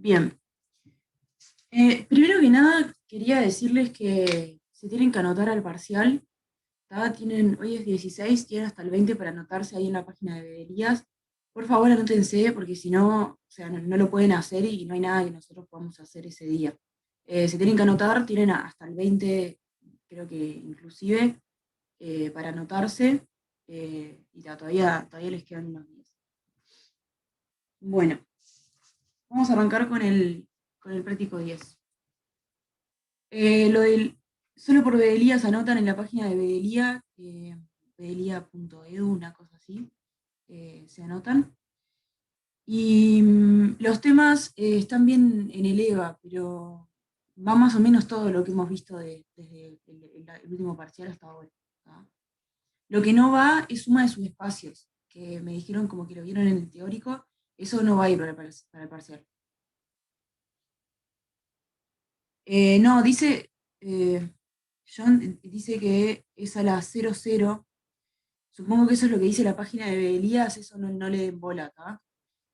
Bien. Primero que nada, quería decirles que se tienen que anotar al parcial. ¿Tá? Hoy es 16, tienen hasta el 20 para anotarse ahí en la página de Elías. Por favor, anótense, porque si no, o sea, no lo pueden hacer y no hay nada que nosotros podamos hacer ese día. Se tienen que anotar, tienen hasta el 20, creo que inclusive, para anotarse, y todavía les quedan unos días. Bueno, vamos a arrancar con el práctico 10. Lo del, solo por Bedelía se anotan en la página de Bedelía, bedelía.edu, una cosa así, se anotan. Y los temas están bien en el EVA, pero va más o menos todo lo que hemos visto desde el último parcial hasta ahora. ¿Tá? Lo que no va es suma de subespacios, que me dijeron como que lo vieron en el teórico, eso no va a ir para el parcial. No, John dice que es a las 00. Supongo que eso es lo que dice la página de Elías, eso no le den bola acá.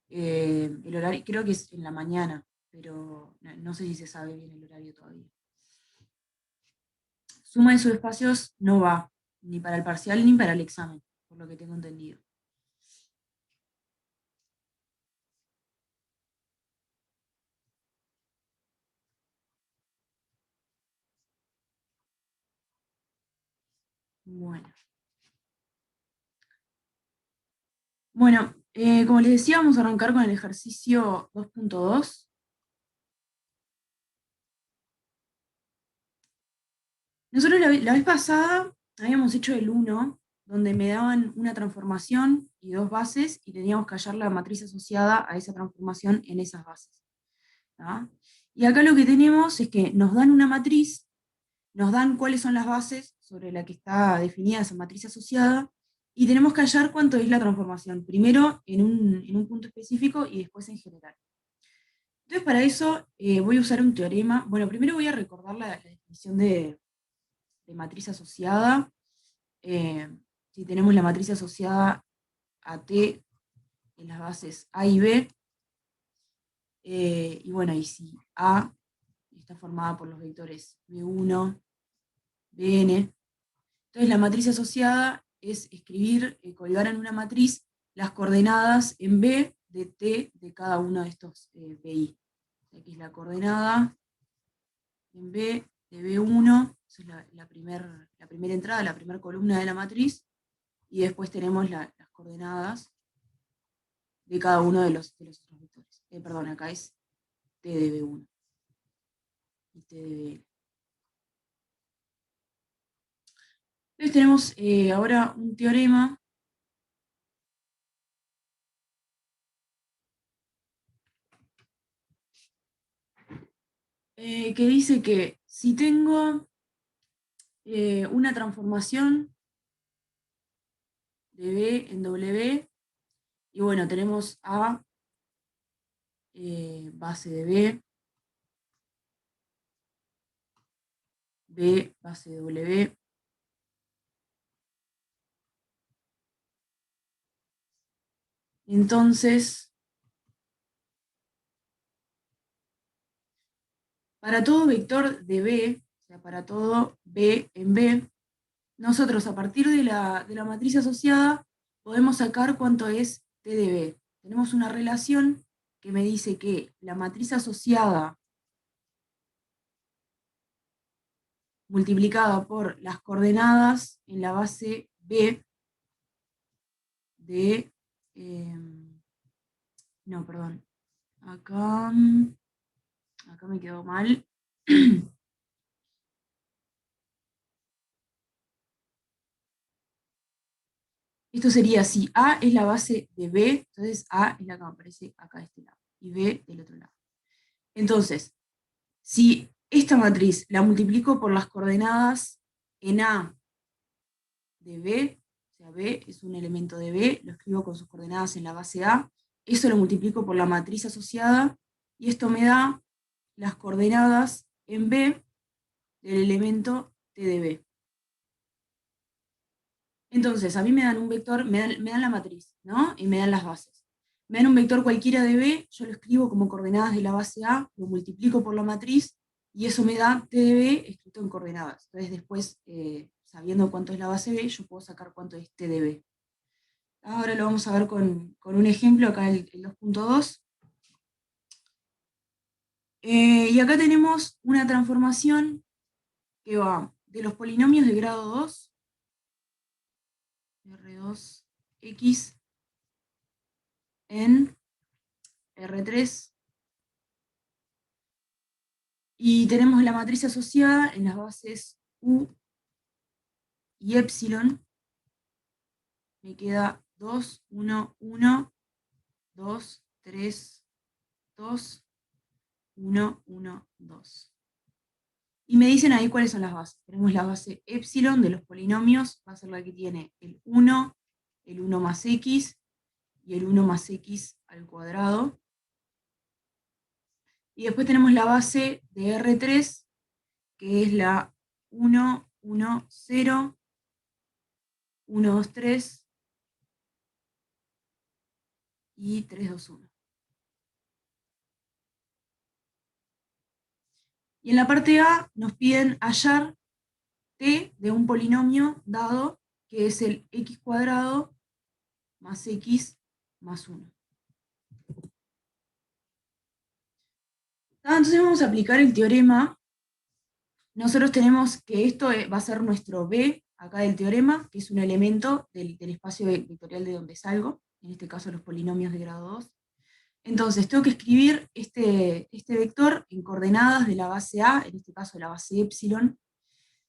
El horario, creo que es en la mañana, pero no sé si se sabe bien el horario todavía. Suma de subespacios no va, ni para el parcial ni para el examen, por lo que tengo entendido. Bueno. Bueno, como les decía, vamos a arrancar con el ejercicio 2.2. Nosotros la vez pasada habíamos hecho el 1, donde me daban una transformación y dos bases, y teníamos que hallar la matriz asociada a esa transformación en esas bases. ¿Tá? Y acá lo que tenemos es que nos dan una matriz, nos dan cuáles son las bases sobre la que está definida esa matriz asociada, y tenemos que hallar cuánto es la transformación, primero en un punto específico y después en general. Entonces para eso voy a usar un teorema. Bueno, primero voy a recordar la definición de matriz asociada. Si tenemos la matriz asociada a T en las bases A y B, y bueno, y si A está formada por los vectores B1, Bn, entonces la matriz asociada es escribir, colgar en una matriz las coordenadas en B de T de cada uno de estos BI. Aquí es la coordenada en B de B1, esa es la primera entrada, la primera columna de la matriz, y después tenemos las coordenadas de cada uno de los otros vectores. Perdón, acá es T de B1 y T de B. Entonces tenemos ahora un teorema que dice que si tengo una transformación de B en W, y bueno, tenemos A base de B base de W, entonces para todo vector de B, o sea, para todo B en B, nosotros a partir de la matriz asociada podemos sacar cuánto es T de B. Tenemos una relación que me dice que la matriz asociada multiplicada por las coordenadas en la base B de... no, perdón. Acá me quedó mal. Esto sería si A es la base de B, entonces A es la que me aparece acá de este lado y B del otro lado. Entonces, si esta matriz la multiplico por las coordenadas en A de B, o sea, B es un elemento de B, lo escribo con sus coordenadas en la base A, eso lo multiplico por la matriz asociada, y esto me da las coordenadas en B del elemento T de B. Entonces, a mí me dan un vector, me dan la matriz, ¿no? Y me dan las bases. me dan un vector cualquiera de B, yo lo escribo como coordenadas de la base A, lo multiplico por la matriz, y eso me da T de B escrito en coordenadas. Entonces después, sabiendo cuánto es la base B, yo puedo sacar cuánto es T de B. Ahora lo vamos a ver con un ejemplo, acá el 2.2. Y acá tenemos una transformación que va de los polinomios de grado 2, R2x en R3, y tenemos la matriz asociada en las bases U y epsilon. Me queda 2, 1, 1, 2, 3, 2, 1, 1, 2. Y me dicen ahí cuáles son las bases. Tenemos la base epsilon de los polinomios, va a ser la que tiene el 1 más x, y el 1 más x al cuadrado. Y después tenemos la base de R3, que es la 1, 1, 0, 1, 2, 3 y 3, 2, 1. Y en la parte A nos piden hallar t de un polinomio dado, que es el x cuadrado más x más 1. Entonces vamos a aplicar el teorema. Nosotros tenemos que esto va a ser nuestro B, acá del teorema, que es un elemento del espacio vectorial de donde salgo, en este caso los polinomios de grado 2. Entonces tengo que escribir este vector en coordenadas de la base A, en este caso la base epsilon.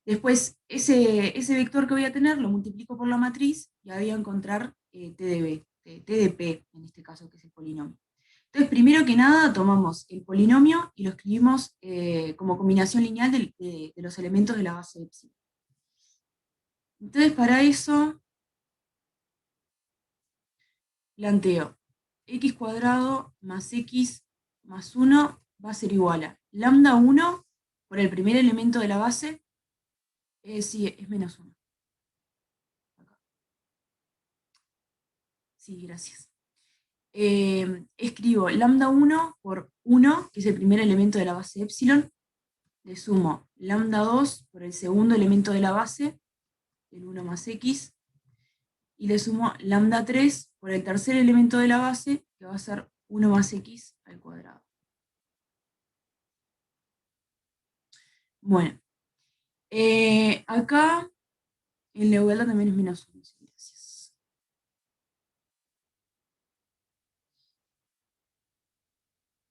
Después ese vector que voy a tener lo multiplico por la matriz y ahí voy a encontrar T de B, T de P, en este caso, que es el polinomio. Entonces, primero que nada, tomamos el polinomio y lo escribimos como combinación lineal de los elementos de la base epsilon. Entonces, para eso, planteo x cuadrado más x más 1 va a ser igual a lambda 1 por el primer elemento de la base, sí, es menos 1. Acá. Sí, gracias. Escribo lambda 1 por 1, que es el primer elemento de la base epsilon, le sumo lambda 2 por el segundo elemento de la base, el 1 más x, y le sumo lambda 3 por el tercer elemento de la base, que va a ser 1 más x al cuadrado. Bueno, acá en la igualdad también es menos 1, gracias.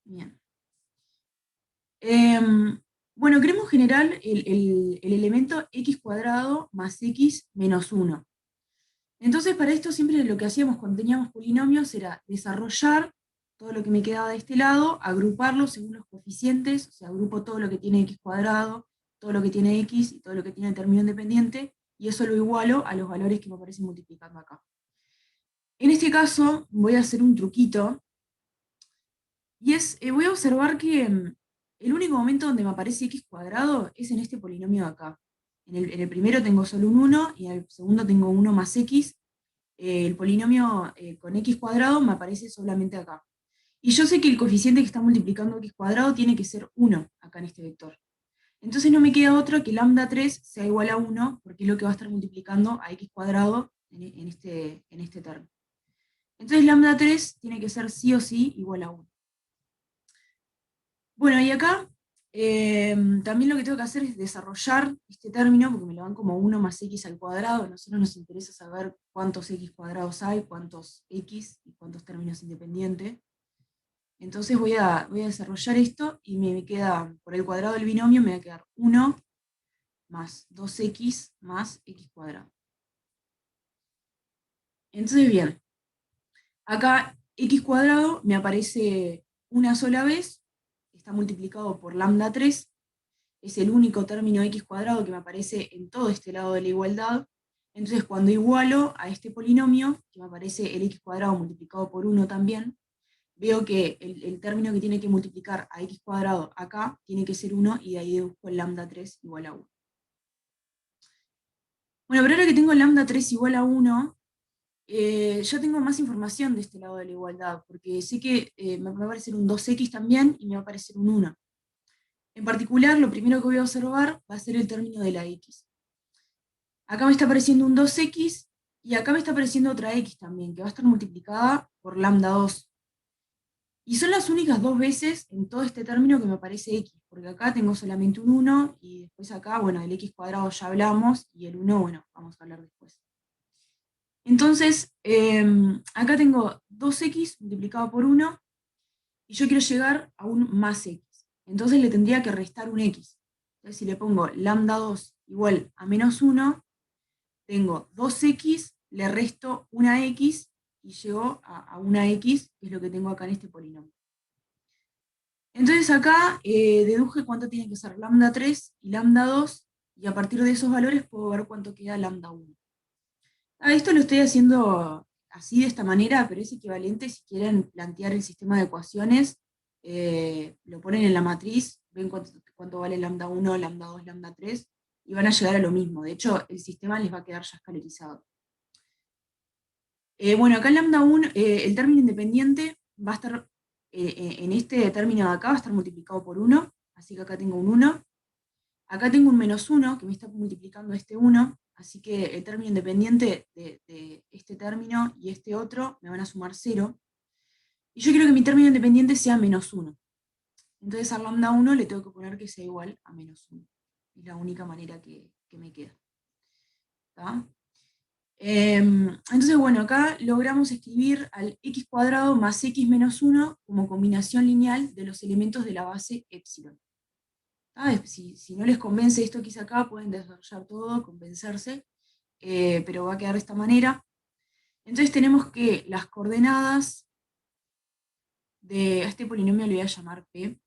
Bien. Bueno, queremos generar el elemento x cuadrado más x menos 1. Entonces, para esto siempre lo que hacíamos cuando teníamos polinomios era desarrollar todo lo que me quedaba de este lado, agruparlo según los coeficientes, o sea, agrupo todo lo que tiene x cuadrado, todo lo que tiene x y todo lo que tiene el término independiente, y eso lo igualo a los valores que me aparecen multiplicando acá. En este caso, voy a hacer un truquito, y es, voy a observar que el único momento donde me aparece x cuadrado es en este polinomio de acá. En el primero tengo solo un 1, y en el segundo tengo 1 más x. El polinomio con x cuadrado me aparece solamente acá. Y yo sé que el coeficiente que está multiplicando x cuadrado tiene que ser 1 acá en este vector. Entonces no me queda otra que lambda 3 sea igual a 1, porque es lo que va a estar multiplicando a x cuadrado en este término. Entonces lambda 3 tiene que ser sí o sí igual a 1. Bueno, y acá también lo que tengo que hacer es desarrollar este término, porque me lo dan como 1 más x al cuadrado. A nosotros nos interesa saber cuántos x cuadrados hay, cuántos x y cuántos términos independientes. Entonces voy a desarrollar esto y me queda, por el cuadrado del binomio, me va a quedar 1 más 2x más x cuadrado. Entonces, bien, acá x cuadrado me aparece una sola vez, está multiplicado por lambda 3, es el único término x cuadrado que me aparece en todo este lado de la igualdad. Entonces cuando igualo a este polinomio, que me aparece el x cuadrado multiplicado por 1 también, veo que el término que tiene que multiplicar a x cuadrado acá tiene que ser 1, y de ahí deduzco el lambda 3 igual a 1. Bueno, pero ahora que tengo lambda 3 igual a 1, Ya tengo más información de este lado de la igualdad, porque sé que me va a aparecer un 2x también y me va a aparecer un 1. En particular, lo primero que voy a observar va a ser el término de la x. Acá me está apareciendo un 2x y acá me está apareciendo otra x también, que va a estar multiplicada por lambda 2. Y son las únicas dos veces en todo este término que me aparece x, porque acá tengo solamente un 1 y después acá, bueno, del x cuadrado ya hablamos y el 1, bueno, vamos a hablar después. Entonces, acá tengo 2x multiplicado por 1 y yo quiero llegar a un más x. Entonces le tendría que restar un x. Entonces si le pongo lambda 2 igual a menos 1, tengo 2x, le resto una x y llego a una x, que es lo que tengo acá en este polinomio. Entonces acá deduje cuánto tiene que ser lambda 3 y lambda 2, y a partir de esos valores puedo ver cuánto queda lambda 1. Esto lo estoy haciendo así, de esta manera, pero es equivalente si quieren plantear el sistema de ecuaciones, lo ponen en la matriz, ven cuánto vale lambda 1, lambda 2, lambda 3, y van a llegar a lo mismo. De hecho, el sistema les va a quedar ya escalerizado. Bueno, acá en lambda 1, el término independiente va a estar, en este término de acá va a estar multiplicado por 1, así que acá tengo un 1. Acá tengo un menos 1 que me está multiplicando este 1, así que el término independiente de este término y este otro me van a sumar 0. Y yo quiero que mi término independiente sea menos 1. Entonces al lambda 1 le tengo que poner que sea igual a menos 1. Es la única manera que me queda. ¿Tá? Entonces, bueno, acá logramos escribir al x cuadrado más x menos 1 como combinación lineal de los elementos de la base epsilon. Si no les convence esto que hice acá, pueden desarrollar todo, convencerse, pero va a quedar de esta manera. Entonces tenemos que las coordenadas de este polinomio le voy a llamar P.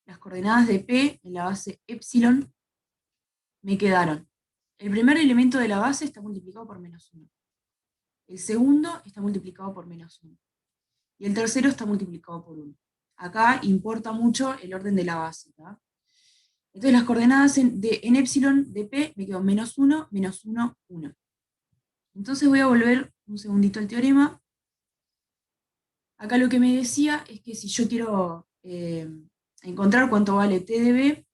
Las coordenadas de P en la base epsilon me quedaron. El primer elemento de la base está multiplicado por menos 1. El segundo está multiplicado por menos 1. Y el tercero está multiplicado por 1. Acá importa mucho el orden de la base. ¿Tá? Entonces las coordenadas en epsilon de P me quedan menos 1, menos 1, 1. Entonces voy a volver un segundito al teorema. Acá lo que me decía es que si yo quiero encontrar cuánto vale t de b,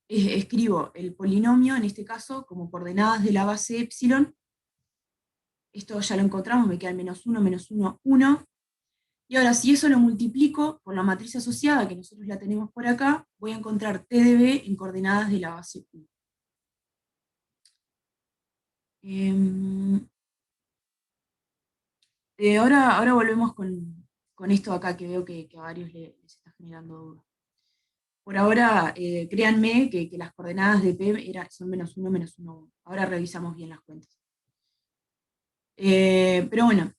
escribo el polinomio, en este caso, como coordenadas de la base epsilon. Esto ya lo encontramos, me queda el menos 1, menos 1, 1. Y ahora, si eso lo multiplico por la matriz asociada, que nosotros la tenemos por acá, voy a encontrar t de b en coordenadas de la base Q. Ahora volvemos con esto acá, que veo que a varios les está generando dudas. Por ahora, créanme que las coordenadas de P son menos 1, menos 1, 1. Ahora revisamos bien las cuentas. Pero bueno,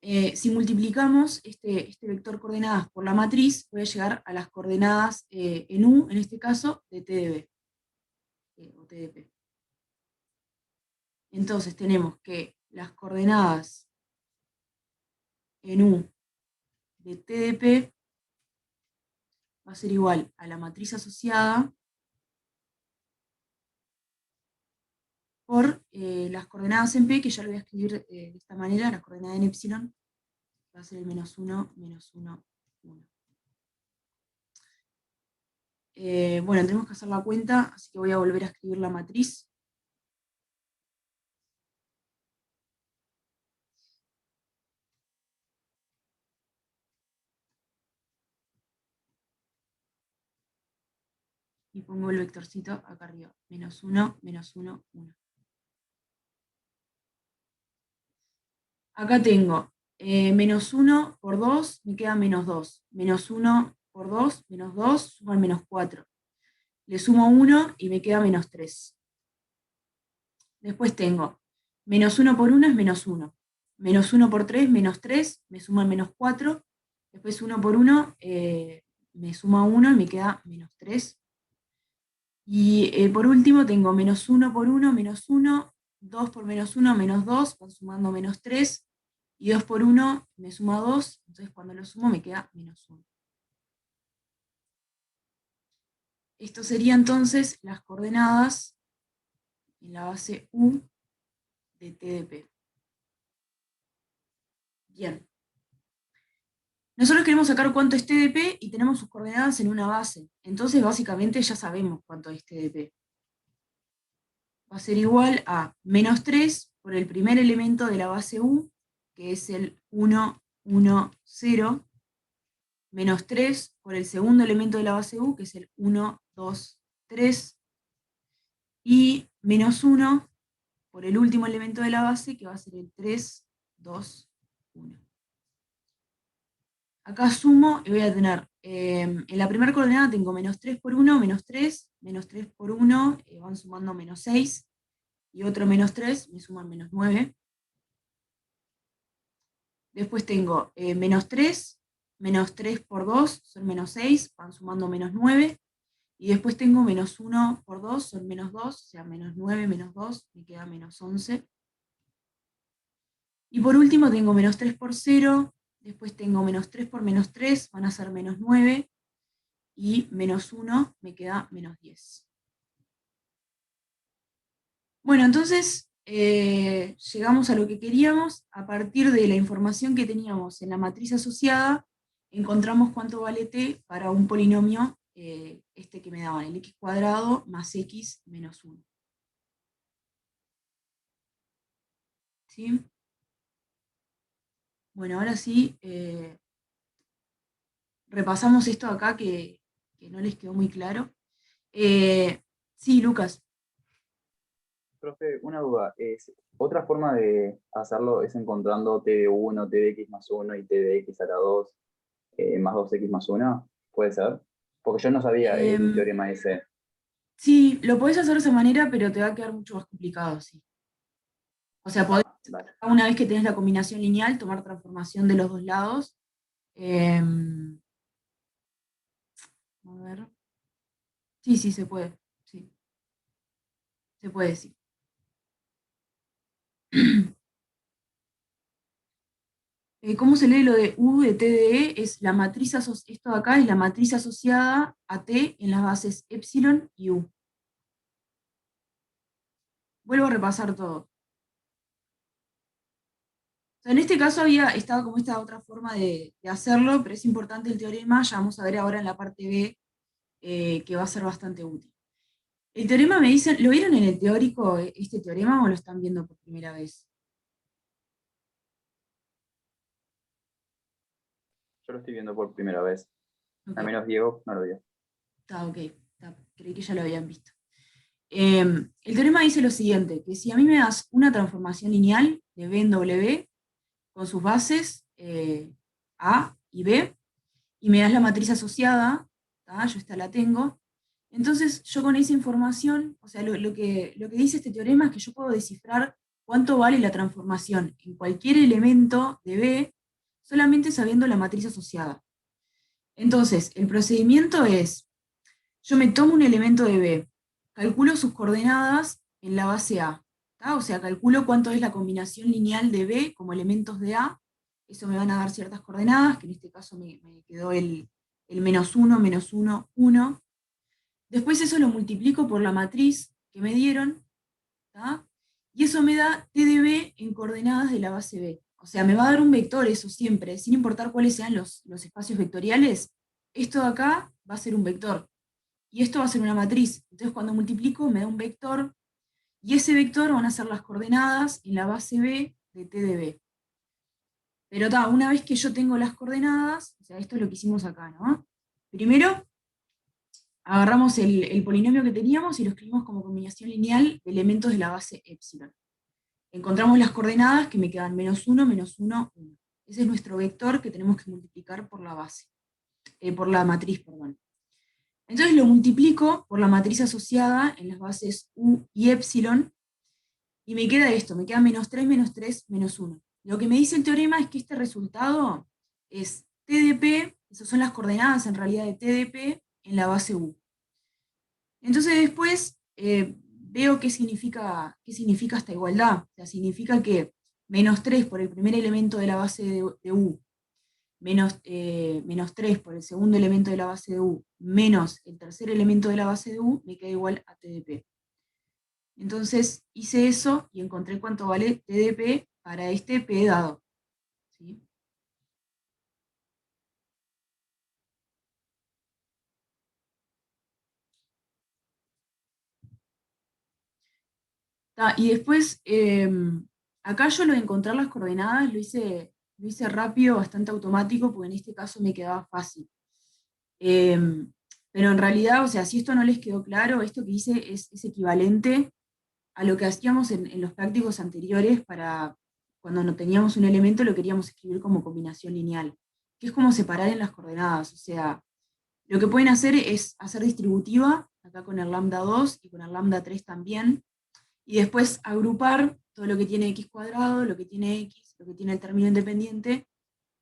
si multiplicamos este vector coordenadas por la matriz, voy a llegar a las coordenadas en U, en este caso, de T de B, o T de P. Entonces tenemos que las coordenadas en U de T de P va a ser igual a la matriz asociada por las coordenadas en P, que ya lo voy a escribir de esta manera, las coordenadas en epsilon, va a ser el menos 1, menos 1, 1. Bueno, tenemos que hacer la cuenta, así que voy a volver a escribir la matriz. Y pongo el vectorcito acá arriba. Menos 1, menos 1, 1. Acá tengo menos 1 por 2, me queda menos 2. Menos 1 por 2, menos 2, suman menos 4. Le sumo 1 y me queda menos 3. Después tengo menos 1 por 1 es menos 1. Menos 1 por 3, menos 3, me suman menos 4. Después 1 por 1 me suma 1 y me queda menos 3. Y por último tengo menos 1 por 1, menos 1, 2 por menos 1, menos 2, van sumando menos 3, y 2 por 1 me suma 2, entonces cuando lo sumo me queda menos 1. Esto sería entonces las coordenadas en la base U de TDP. Bien. Nosotros queremos sacar cuánto es TDP y tenemos sus coordenadas en una base. Entonces, básicamente, ya sabemos cuánto es TDP. Va a ser igual a menos 3 por el primer elemento de la base U, que es el 1, 1, 0, menos 3 por el segundo elemento de la base U, que es el 1, 2, 3, y menos 1 por el último elemento de la base, que va a ser el 3, 2, 1. Acá sumo y voy a tener, en la primera coordenada tengo menos 3 por 1, menos 3 por 1, van sumando menos 6, y otro menos 3, me suman menos 9. Después tengo menos 3 por 2 son menos 6, van sumando menos 9. Y después tengo menos 1 por 2 son menos 2, o sea, menos 9 menos 2, me queda menos 11. Y por último tengo menos 3 por 0, después tengo menos 3 por menos 3, van a ser menos 9, y menos 1 me queda menos 10. Bueno, entonces llegamos a lo que queríamos. A partir de la información que teníamos en la matriz asociada, encontramos cuánto vale t para un polinomio, este que me daban, el x cuadrado más x menos 1. ¿Sí? Bueno, ahora sí, repasamos esto acá que no les quedó muy claro. Sí, Lucas. Profe, una duda. ¿Otra forma de hacerlo es encontrando t de 1, t de x más 1 y t de x a la 2 más 2x más 1? ¿Puede ser? Porque yo no sabía el Em, teorema ese. sí, lo podés hacer de esa manera, pero te va a quedar mucho más complicado, sí. O sea, podés, Ah, dale. una vez que tenés la combinación lineal, tomar transformación de los dos lados. Em, a ver. Sí, sí, se puede. Sí, se puede, sí. ¿Cómo se lee lo de U de TDE? Es la matriz esto de acá es la matriz asociada a T en las bases epsilon y U. Vuelvo a repasar todo. O sea, en este caso había estado como esta otra forma de hacerlo, pero es importante el teorema, ya vamos a ver ahora en la parte B, que va a ser bastante útil. El teorema me dicen, ¿lo vieron en el teórico este teorema o lo están viendo por primera vez? Yo lo estoy viendo por primera vez. Ok, Al menos Diego no lo vio. está ok, creí que ya lo habían visto. El teorema dice lo siguiente, que si a mí me das una transformación lineal de B en W con sus bases A y B, y me das la matriz asociada, ¿tá? Yo esta la tengo, entonces yo con esa información, o sea, lo que dice este teorema es que yo puedo descifrar cuánto vale la transformación en cualquier elemento de B solamente sabiendo la matriz asociada. Entonces, el procedimiento es, yo me tomo un elemento de B, calculo sus coordenadas en la base A, ¿tá? O sea, calculo cuánto es la combinación lineal de B como elementos de A, eso me van a dar ciertas coordenadas, que en este caso me quedó el menos 1, menos 1, 1. Después eso lo multiplico por la matriz que me dieron, ¿tá? Y eso me da T de B en coordenadas de la base B. O sea, me va a dar un vector eso siempre, sin importar cuáles sean los espacios vectoriales. Esto de acá va a ser un vector. Y esto va a ser una matriz. Entonces cuando multiplico me da un vector, y ese vector van a ser las coordenadas en la base B de T de B. Pero una vez que yo tengo las coordenadas, o sea, esto es lo que hicimos acá, ¿no? Primero agarramos el polinomio que teníamos y lo escribimos como combinación lineal de elementos de la base epsilon. Encontramos las coordenadas que me quedan menos 1, menos 1, 1. Ese es nuestro vector que tenemos que multiplicar por la base, por la matriz, perdón. Entonces lo multiplico por la matriz asociada en las bases U y epsilon, y me queda esto, me queda menos 3, menos 3, menos 1. Lo que me dice el teorema es que este resultado es TDP, esas son las coordenadas en realidad de TDP en la base U. Entonces después veo qué significa esta igualdad. O sea, significa que menos 3 por el primer elemento de la base de U, menos 3 por el segundo elemento de la base de U, menos el tercer elemento de la base de U, me queda igual a TDP. Entonces hice eso y encontré cuánto vale T de P para este P dado. ¿Sí? Y después, acá yo lo de encontrar las coordenadas lo hice rápido, bastante automático, porque en este caso me quedaba fácil. Pero en realidad, o sea, si esto no les quedó claro, esto que hice es equivalente a lo que hacíamos en los prácticos anteriores para cuando no teníamos un elemento lo queríamos escribir como combinación lineal, que es como separar en las coordenadas. O sea, lo que pueden hacer es hacer distributiva, acá con el lambda 2 y con el lambda 3 también, y después agrupar todo lo que tiene x cuadrado, lo que tiene x, lo que tiene el término independiente,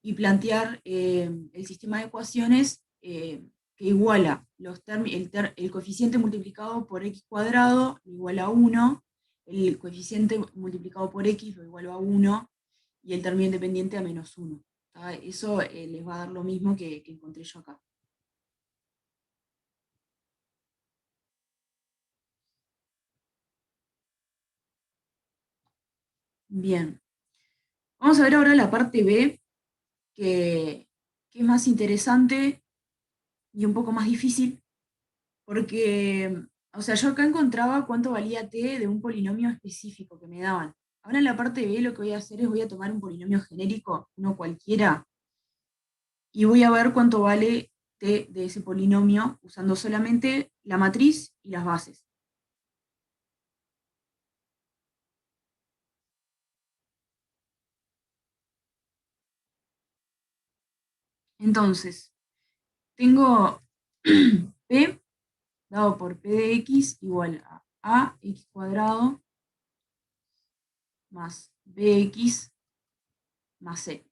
y plantear el sistema de ecuaciones que iguala el coeficiente multiplicado por x cuadrado lo igual a 1, el coeficiente multiplicado por x lo igual a 1, y el término independiente a menos 1. Eso les va a dar lo mismo que encontré yo acá. Bien. Vamos a ver ahora la parte B, que es más interesante y un poco más difícil, porque, o sea, yo acá encontraba cuánto valía t de un polinomio específico que me daban. Ahora en la parte B lo que voy a hacer es voy a tomar un polinomio genérico, uno cualquiera, y voy a ver cuánto vale t de ese polinomio usando solamente la matriz y las bases. Entonces, tengo p dado por p de x igual a x cuadrado más bx más c.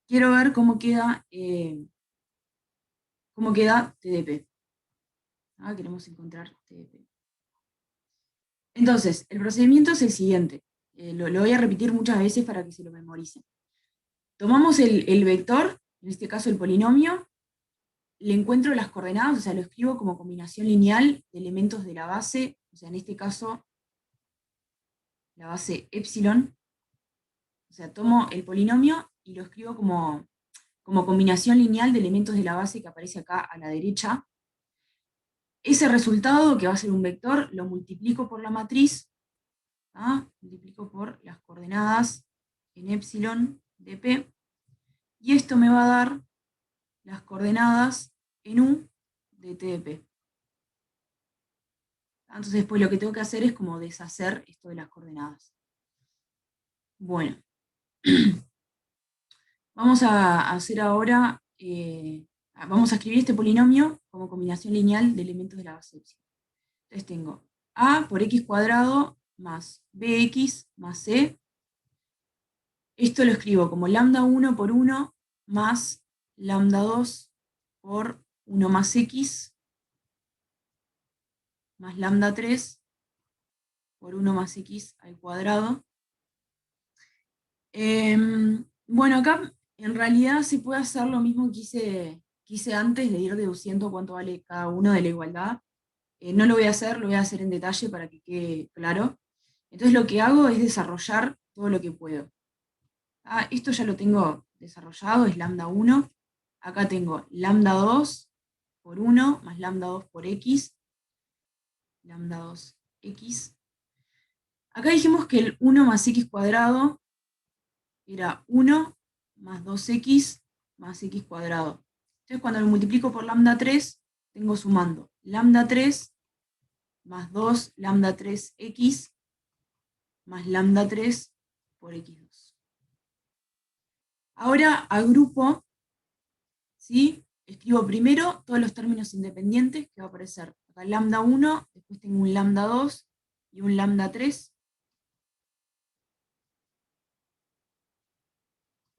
Quiero ver cómo queda TDP. Queremos encontrar TDP. Entonces, el procedimiento es el siguiente. Lo voy a repetir muchas veces para que se lo memoricen. Tomamos el vector, en este caso el polinomio, le encuentro las coordenadas, o sea, lo escribo como combinación lineal de elementos de la base, o sea, en este caso, la base epsilon. O sea, tomo el polinomio y lo escribo como combinación lineal de elementos de la base que aparece acá a la derecha. Ese resultado, que va a ser un vector, lo multiplico por la matriz, multiplico por las coordenadas en epsilon de P, y esto me va a dar las coordenadas en U de T de P. Entonces después lo que tengo que hacer es como deshacer esto de las coordenadas. Bueno, vamos a hacer ahora, vamos a escribir este polinomio como combinación lineal de elementos de la base epsilon. Entonces tengo a por x cuadrado más bx más c. Esto lo escribo como lambda 1 por 1 más lambda 2 por 1 más x más lambda 3 por 1 más x al cuadrado. Bueno, acá en realidad se puede hacer lo mismo que hice antes de ir deduciendo cuánto vale cada uno de la igualdad. No lo voy a hacer, lo voy a hacer en detalle para que quede claro. Entonces lo que hago es desarrollar todo lo que puedo. Esto ya lo tengo desarrollado, es lambda 1. Acá tengo lambda 2 por 1 más lambda 2 por x, lambda 2x. Acá dijimos que el 1 más x cuadrado era 1 más 2x más x cuadrado. Entonces cuando lo multiplico por lambda 3, tengo sumando lambda 3 más 2 lambda 3x más lambda 3 por x2. Ahora agrupo, ¿sí? Escribo primero todos los términos independientes, que va a aparecer acá lambda 1, después tengo un lambda 2 y un lambda 3.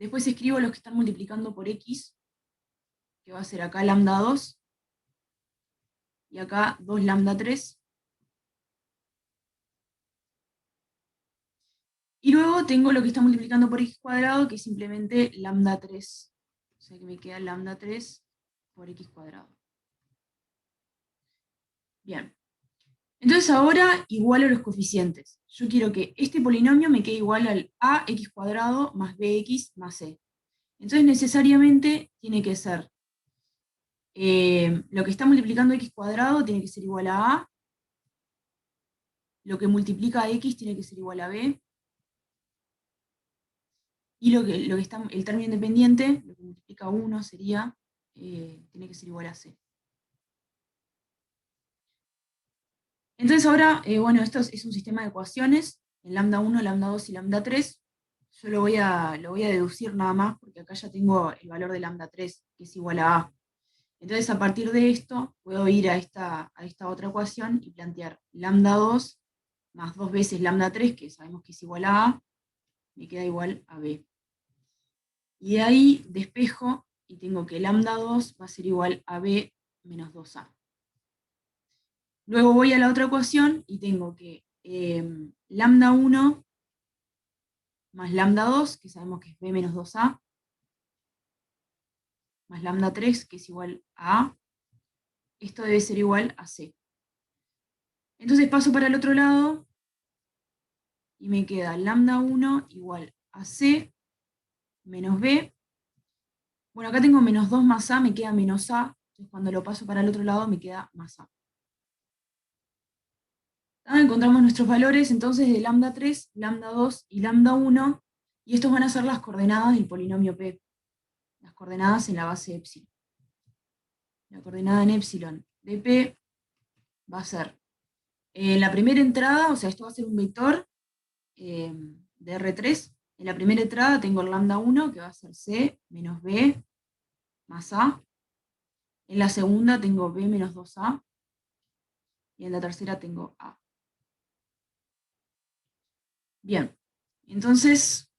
Después escribo los que están multiplicando por x, que va a ser acá lambda 2, y acá 2 lambda 3. Y luego tengo lo que está multiplicando por x cuadrado, que es simplemente lambda 3. O sea que me queda lambda 3 por x cuadrado. Bien. Entonces ahora igualo los coeficientes. Yo quiero que este polinomio me quede igual al ax cuadrado más bx más c. Entonces necesariamente tiene que ser, lo que está multiplicando x cuadrado tiene que ser igual a, lo que multiplica a x tiene que ser igual a b, y lo que está, el término independiente, lo que multiplica a 1 sería, tiene que ser igual a c. Entonces ahora, bueno, esto es un sistema de ecuaciones, en lambda 1, lambda 2 y lambda 3. Yo lo voy a deducir nada más, porque acá ya tengo el valor de lambda 3, que es igual a a. Entonces a partir de esto, puedo ir a esta otra ecuación y plantear lambda 2 más 2 veces lambda 3, que sabemos que es igual a, me queda igual a b. Y de ahí despejo y tengo que lambda 2 va a ser igual a b menos 2a. Luego voy a la otra ecuación y tengo que lambda 1 más lambda 2, que sabemos que es b menos 2a, más lambda 3, que es igual a a, esto debe ser igual a c. Entonces paso para el otro lado y me queda lambda 1 igual a c menos b. Bueno, acá tengo menos 2 más a, me queda menos a, entonces cuando lo paso para el otro lado me queda más a. Encontramos nuestros valores entonces de lambda 3, lambda 2 y lambda 1, y estos van a ser las coordenadas del polinomio P, las coordenadas en la base epsilon. La coordenada en epsilon de P va a ser, en la primera entrada, o sea, esto va a ser un vector de R3. En la primera entrada tengo el lambda 1, que va a ser C menos B más A. En la segunda tengo B menos 2A. Y en la tercera tengo A. Bien, entonces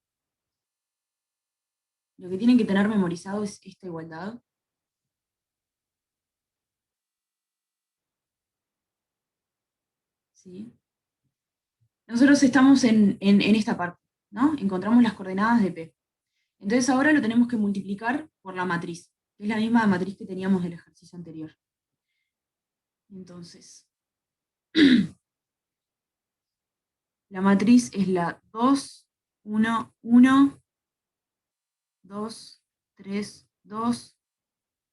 lo que tienen que tener memorizado es esta igualdad. ¿Sí? Nosotros estamos en esta parte, ¿no? Encontramos las coordenadas de P. Entonces ahora lo tenemos que multiplicar por la matriz, que es la misma matriz que teníamos del ejercicio anterior. Entonces, la matriz es la 2, 1, 1, 2, 3, 2,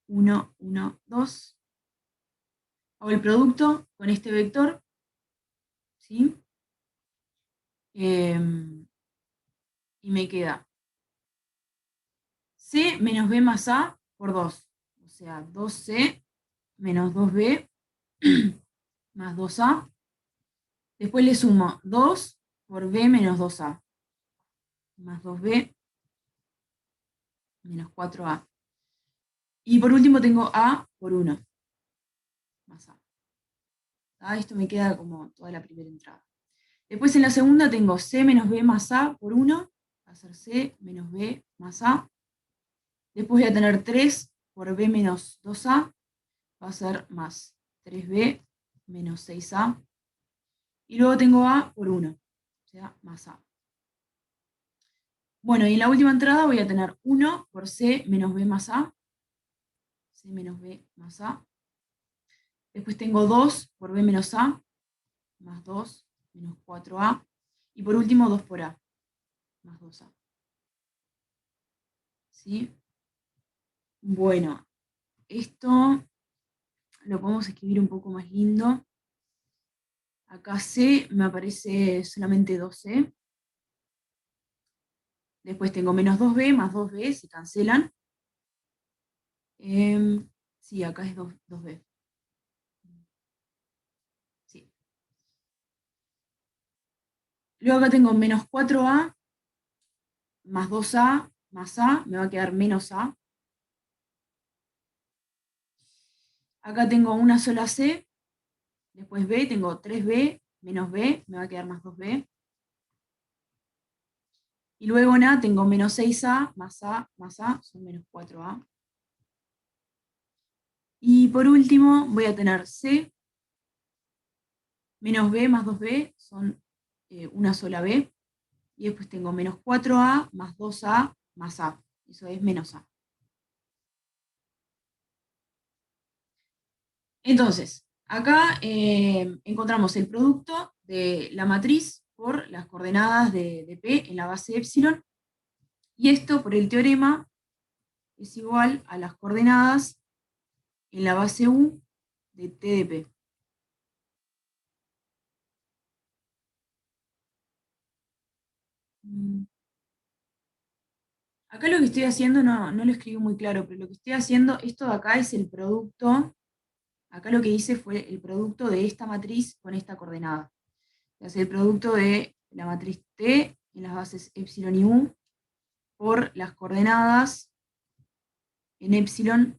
1, 1, 2. Hago el producto con este vector, ¿sí? Y me queda C menos B más A por 2. O sea, 2C menos 2B más 2A. Después le sumo 2 por B menos 2A. Más 2B menos 4A. Y por último tengo A por 1. Más A. Esto me queda como toda la primera entrada. Después en la segunda tengo C menos B más A por 1. Va a ser C menos B más A. Después voy a tener 3 por B menos 2A. Va a ser más 3B menos 6A. Y luego tengo A por 1. O sea, más A. Bueno, y en la última entrada voy a tener 1 por C menos B más A. C menos B más A. Después tengo 2 por B menos A. Más 2 menos 4A. Y por último 2 por A. Más 2A. ¿Sí? Bueno, esto lo podemos escribir un poco más lindo. Acá C me aparece solamente 2C. Después tengo menos 2B más 2B, se cancelan. Sí, acá es 2B. Sí. Luego acá tengo menos 4A más 2A más A, me va a quedar menos A. Acá tengo una sola C, después B, tengo 3B menos B, me va a quedar más 2B. Y luego en A tengo menos 6A más A más A, son menos 4A. Y por último voy a tener C menos B más 2B, son una sola B. Y después tengo menos 4A más 2A más A, eso es menos A. Entonces, Acá encontramos el producto de la matriz por las coordenadas de P en la base epsilon, y esto por el teorema es igual a las coordenadas en la base U de T de P. Acá lo que estoy haciendo no lo escribí muy claro, pero lo que estoy haciendo, esto de acá es el producto, acá lo que hice fue el producto de esta matriz con esta coordenada. Es el producto de la matriz T en las bases epsilon y U por las coordenadas en epsilon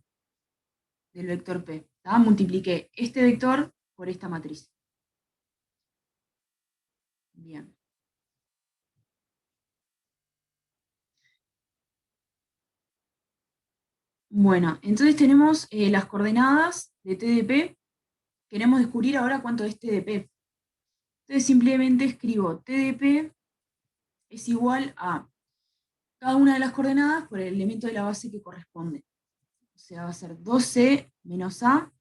del vector P. ¿Tá? Multipliqué este vector por esta matriz. Bien. Bueno, entonces tenemos las coordenadas de T de P. Queremos descubrir ahora cuánto es T de P. Entonces simplemente escribo T de P es igual a cada una de las coordenadas por el elemento de la base que corresponde. O sea, va a ser 2C menos A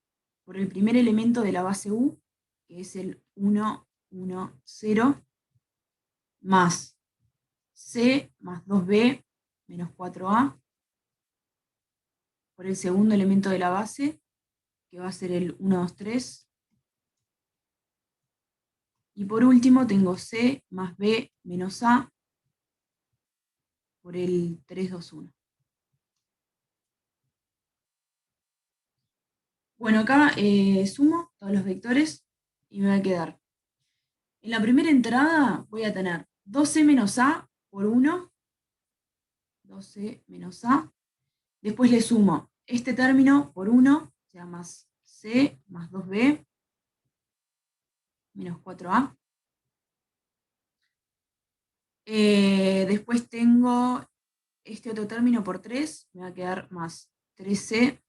por el primer elemento de la base U, que es el 1, 1, 0, más C más 2B menos 4A por el segundo elemento de la base, que va a ser el 1, 2, 3. Y por último tengo C más B menos A por el 3, 2, 1. Bueno, acá sumo todos los vectores y me va a quedar. En la primera entrada voy a tener 2C menos A por 1, 2C menos A. Después le sumo este término por 1, o sea, más C más 2B menos 4A. Después tengo este otro término por 3, me va a quedar más 3C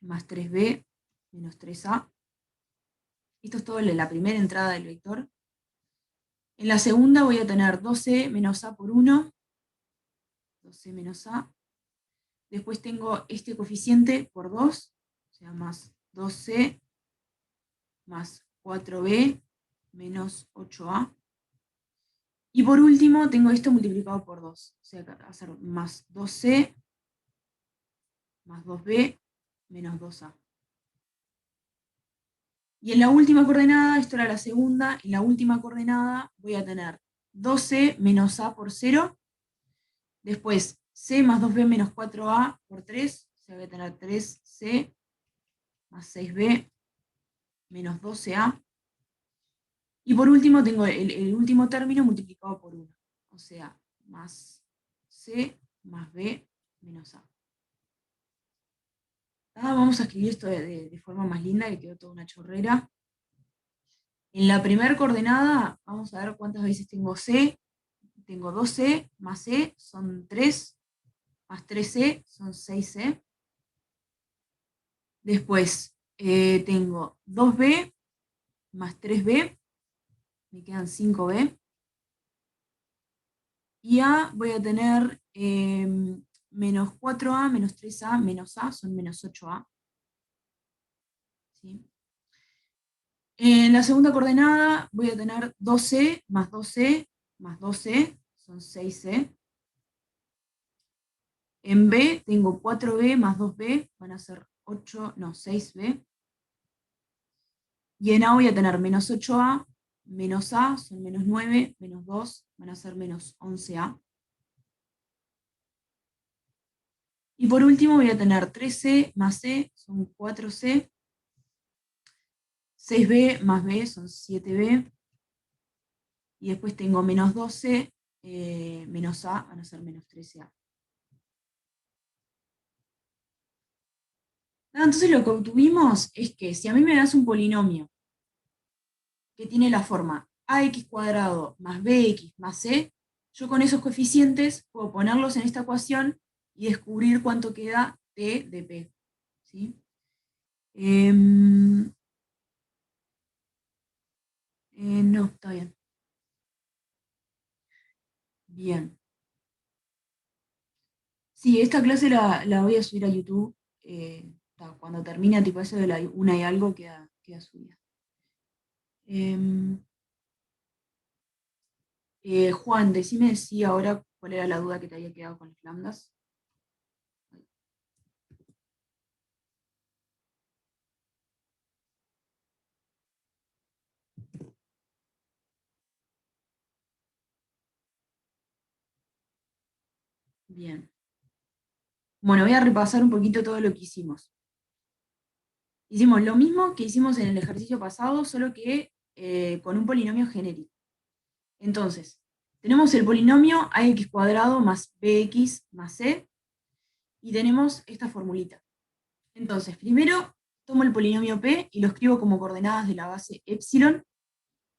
más 3B menos 3A. Esto es todo en la primera entrada del vector. En la segunda voy a tener 2C menos A por 1, 2C menos A. Después tengo este coeficiente por 2, o sea, más 2C más 4B menos 8A. Y por último tengo esto multiplicado por 2, o sea, va a ser más 2C más 2B menos 2A. Y en la última coordenada, esto era la segunda, en la última coordenada voy a tener 2C menos A por 0, después C más 2B menos 4A por 3, o sea, voy a tener 3C más 6B menos 12A. Y por último tengo el último término multiplicado por 1, o sea, más C más B menos A. Vamos a escribir esto de forma más linda, que quedó toda una chorrera. En la primera coordenada, vamos a ver cuántas veces tengo C. Tengo 2C más C son 3, más 3C son 6C. Después tengo 2B más 3B, me quedan 5B. Y A voy a tener menos 4A menos 3A menos A, son menos 8A. ¿Sí? En la segunda coordenada voy a tener 2C más 2C más 2C, son 6C. En B tengo 4B más 2B, van a ser 8, no, 6B. Y en A voy a tener menos 8A, menos A, son menos 9, menos 2, van a ser menos 11A. Y por último voy a tener 3C más C, son 4C. 6B más B son 7B. Y después tengo menos 12, menos A, van a ser menos 13A. Entonces lo que obtuvimos es que si a mí me das un polinomio que tiene la forma ax cuadrado más bx más c, yo con esos coeficientes puedo ponerlos en esta ecuación y descubrir cuánto queda t de p. ¿Sí? No, está bien. Bien. Sí, esta clase la voy a subir a YouTube. Cuando termine, tipo eso de la 1 y algo, queda queda subida. Juan, decime si ahora cuál era la duda que te había quedado con los lambdas. Bien. Bueno, voy a repasar un poquito todo lo que hicimos. Hicimos lo mismo que hicimos en el ejercicio pasado, solo que con un polinomio genérico. Entonces, tenemos el polinomio ax cuadrado más bx más c, y tenemos esta formulita. Entonces, primero tomo el polinomio p y lo escribo como coordenadas de la base epsilon.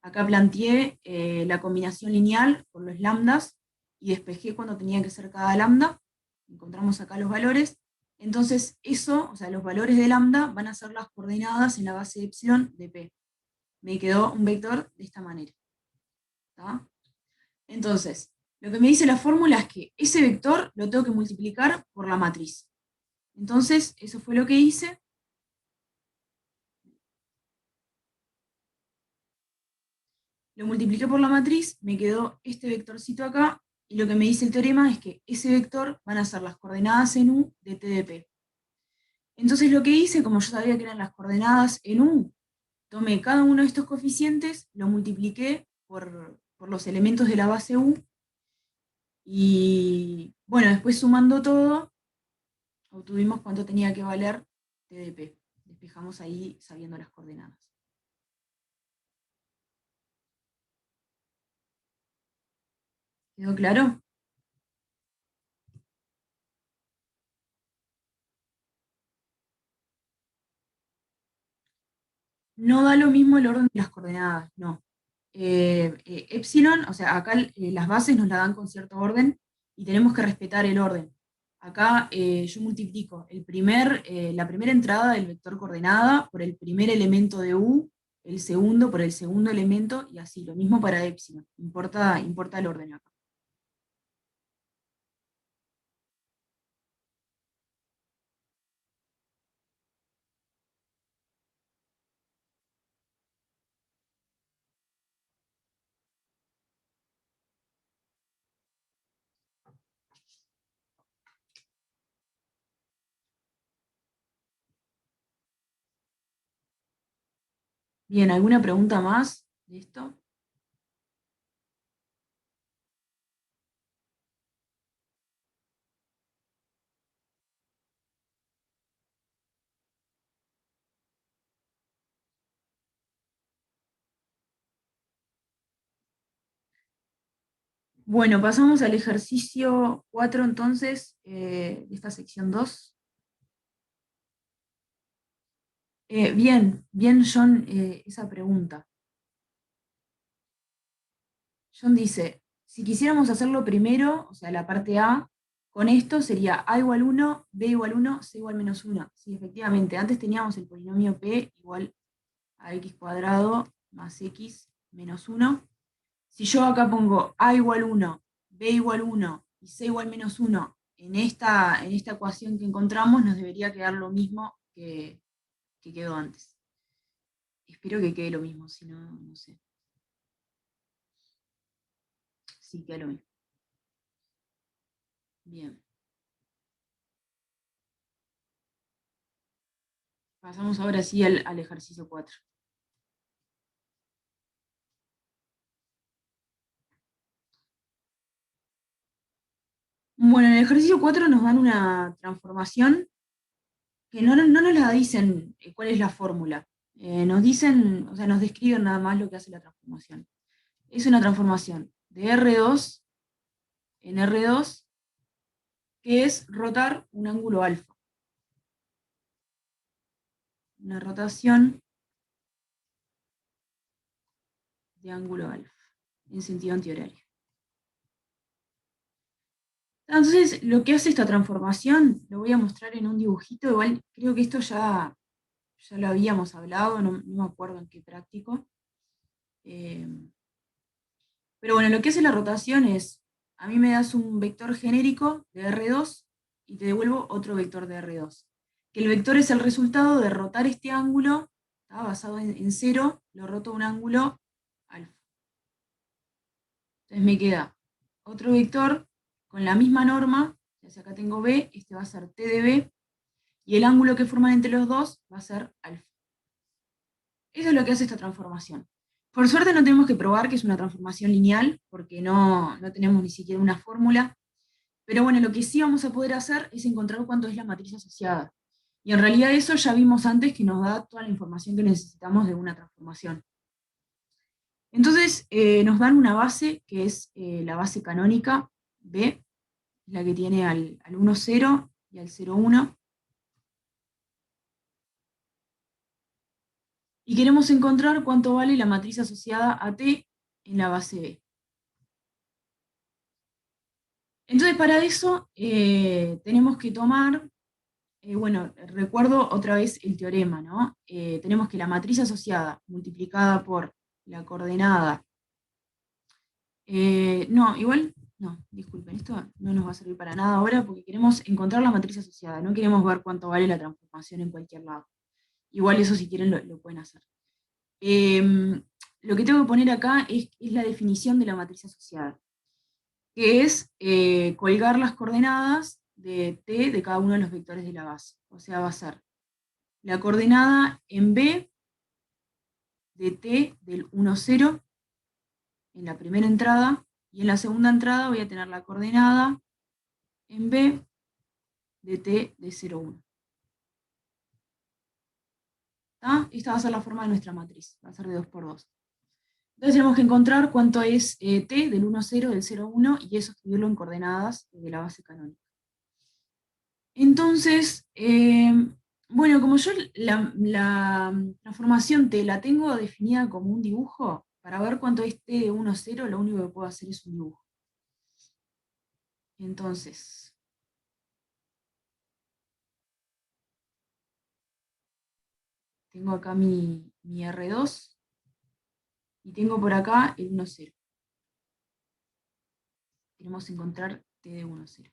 Acá planteé la combinación lineal por los lambdas y despejé cuando tenía que ser cada lambda. Encontramos acá los valores. Entonces, eso, o sea, los valores de lambda van a ser las coordenadas en la base epsilon de p. Me quedó un vector de esta manera. ¿Tá? Entonces, lo que me dice la fórmula es que ese vector lo tengo que multiplicar por la matriz. Entonces, eso fue lo que hice. Lo multipliqué por la matriz, me quedó este vectorcito acá, y lo que me dice el teorema es que ese vector van a ser las coordenadas en U de T de P. Entonces lo que hice, como yo sabía que eran las coordenadas en U, tomé cada uno de estos coeficientes, lo multipliqué por los elementos de la base U, y bueno, después sumando todo, obtuvimos cuánto tenía que valer T de P. Despejamos ahí sabiendo las coordenadas. ¿Quedó claro? No da lo mismo el orden de las coordenadas, no. Epsilon, o sea, acá las bases nos la dan con cierto orden y tenemos que respetar el orden. Acá yo multiplico la primera entrada del vector coordenada por el primer elemento de U, el segundo por el segundo elemento, y así, lo mismo para epsilon. Importa el orden acá. Bien, ¿alguna pregunta más de esto? Bueno, pasamos al ejercicio 4 entonces, de esta sección 2. Bien, John, esa pregunta. John dice, si quisiéramos hacerlo primero, o sea, la parte A, con esto sería A igual 1, B igual 1, C igual menos 1. Sí, efectivamente, antes teníamos el polinomio P igual a x cuadrado más x menos 1. Si yo acá pongo A igual 1, B igual 1 y C igual menos 1 en esta ecuación que encontramos, nos debería quedar lo mismo que quedó antes. Espero que quede lo mismo, si no, no sé. Sí, queda lo mismo. Bien. Pasamos ahora sí al ejercicio 4. Bueno, en el ejercicio 4 nos dan una transformación que no nos la dicen cuál es la fórmula. Nos dicen, o sea, nos describen nada más lo que hace la transformación. Es una transformación de R2 en R2, que es rotar un ángulo alfa. Una rotación de ángulo alfa, en sentido antihorario. Entonces, lo que hace esta transformación, lo voy a mostrar en un dibujito, igual creo que esto ya lo habíamos hablado, no me acuerdo en qué práctico. Pero bueno, lo que hace la rotación es, a mí me das un vector genérico de R2 y te devuelvo otro vector de R2. Que el vector es el resultado de rotar este ángulo, ¿tá? Basado en 0, lo roto a un ángulo alfa. Entonces me queda otro vector con la misma norma, ya sea acá tengo B, este va a ser T de B, y el ángulo que forman entre los dos va a ser alfa. Eso es lo que hace esta transformación. Por suerte no tenemos que probar que es una transformación lineal, porque no tenemos ni siquiera una fórmula, pero bueno, lo que sí vamos a poder hacer es encontrar cuánto es la matriz asociada. Y en realidad eso ya vimos antes que nos da toda la información que necesitamos de una transformación. Entonces nos dan una base, que es la base canónica B, la que tiene al 1, 0 y al 0, 1. Y queremos encontrar cuánto vale la matriz asociada a T en la base B. Entonces para eso tenemos que tomar, bueno, recuerdo otra vez el teorema, ¿no? Tenemos que la matriz asociada multiplicada por la coordenada, no, igual, no, disculpen, esto no nos va a servir para nada ahora porque queremos encontrar la matriz asociada, no queremos ver cuánto vale la transformación en cualquier lado. Igual eso si quieren lo pueden hacer. Lo que tengo que poner acá es la definición de la matriz asociada, que es colgar las coordenadas de T de cada uno de los vectores de la base. O sea, va a ser la coordenada en B de T del 1, 0 en la primera entrada, y en la segunda entrada voy a tener la coordenada en B de T de 0, 1. Esta va a ser la forma de nuestra matriz, va a ser de 2 por 2. Entonces tenemos que encontrar cuánto es T del 1, 0, del 0, 1, y eso escribirlo en coordenadas de la base canónica. Entonces, bueno, como yo la transformación T la tengo definida como un dibujo, para ver cuánto es T de 1, 0, lo único que puedo hacer es un dibujo. Entonces, tengo acá mi R2, y tengo por acá el 1, 0. Queremos encontrar T de 1, 0.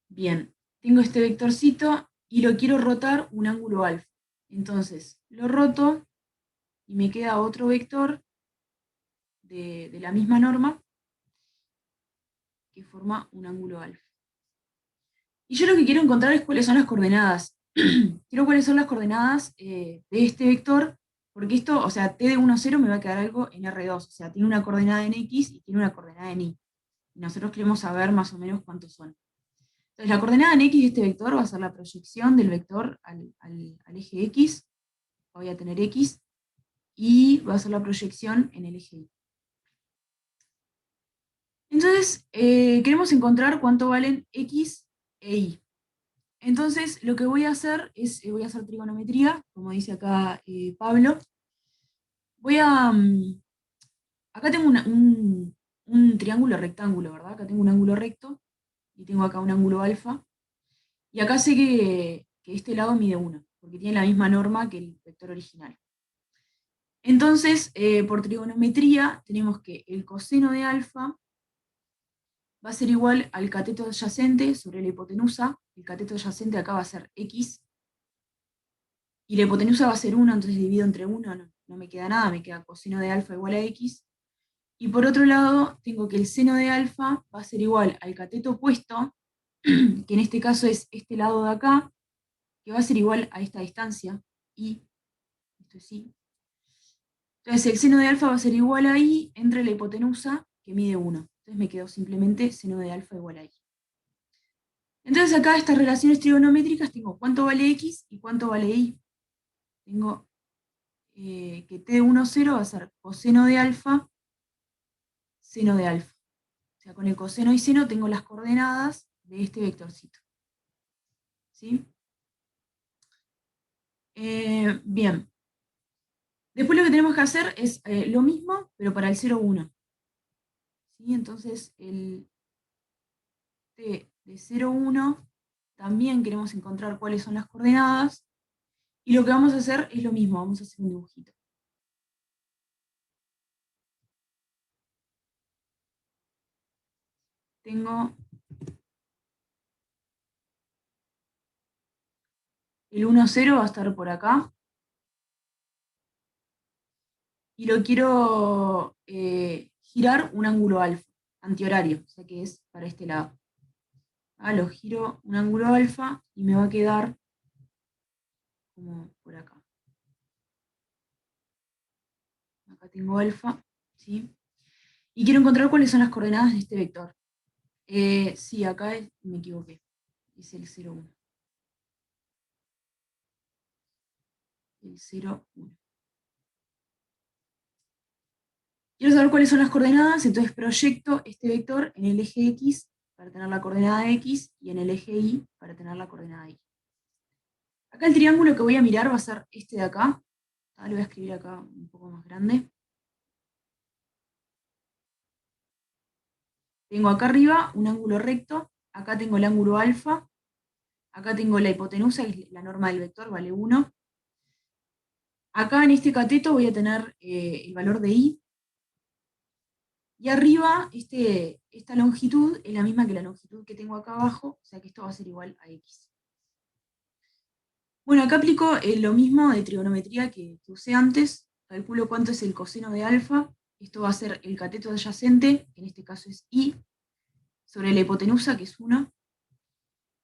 Bien, tengo este vectorcito y lo quiero rotar un ángulo alfa. Entonces, lo roto y me queda otro vector de la misma norma que forma un ángulo alfa. Y yo lo que quiero encontrar es cuáles son las coordenadas. Quiero cuáles son las coordenadas de este vector, porque esto, o sea, T de 1, 0 me va a quedar algo en R2, o sea, tiene una coordenada en X y tiene una coordenada en Y. Y nosotros queremos saber más o menos cuántos son. Entonces, la coordenada en X de este vector va a ser la proyección del vector al eje X, voy a tener X, y va a ser la proyección en el eje Y. Entonces, queremos encontrar cuánto valen X e Y. Entonces, lo que voy a hacer es, voy a hacer trigonometría, como dice acá Pablo. Voy a, acá tengo un triángulo rectángulo, ¿verdad? Acá tengo un ángulo recto, y tengo acá un ángulo alfa. Y acá sé que este lado mide 1, porque tiene la misma norma que el vector original. Entonces, por trigonometría, tenemos que el coseno de alfa va a ser igual al cateto adyacente sobre la hipotenusa. El cateto adyacente acá va a ser X, y la hipotenusa va a ser 1, entonces divido entre 1, no me queda nada, me queda coseno de alfa igual a X. Y por otro lado, tengo que el seno de alfa va a ser igual al cateto opuesto, que en este caso es este lado de acá, que va a ser igual a esta distancia, y esto es Y. Entonces el seno de alfa va a ser igual a Y entre la hipotenusa, que mide 1. Entonces me quedó simplemente seno de alfa igual a Y. Entonces acá estas relaciones trigonométricas tengo cuánto vale X y cuánto vale Y. Tengo que T de 1, 0 va a ser coseno de alfa, seno de alfa. O sea, con el coseno y seno tengo las coordenadas de este vectorcito. ¿Sí? Bien. Después lo que tenemos que hacer es lo mismo, pero para el 0, 1. ¿Sí? Entonces el T de 0, 1 también queremos encontrar cuáles son las coordenadas. Y lo que vamos a hacer es lo mismo, vamos a hacer un dibujito. Tengo El 1, 0 va a estar por acá. Y lo quiero girar un ángulo alfa, antihorario, o sea que es para este lado. Lo giro un ángulo alfa y me va a quedar como por acá. Acá tengo alfa, ¿sí? Y quiero encontrar cuáles son las coordenadas de este vector. Sí, acá me equivoqué. Es el 0, 1. El 0, 1. Quiero saber cuáles son las coordenadas, entonces proyecto este vector en el eje X para tener la coordenada X y en el eje Y para tener la coordenada Y. Acá el triángulo que voy a mirar va a ser este de acá. Lo voy a escribir acá un poco más grande. Tengo acá arriba un ángulo recto, acá tengo el ángulo alfa, acá tengo la hipotenusa, la norma del vector, vale 1. Acá en este cateto voy a tener el valor de I. Y arriba, esta longitud es la misma que la longitud que tengo acá abajo, o sea que esto va a ser igual a X. Bueno, acá aplico lo mismo de trigonometría que usé antes. Calculo cuánto es el coseno de alfa. Esto va a ser el cateto adyacente, que en este caso es I, sobre la hipotenusa, que es 1.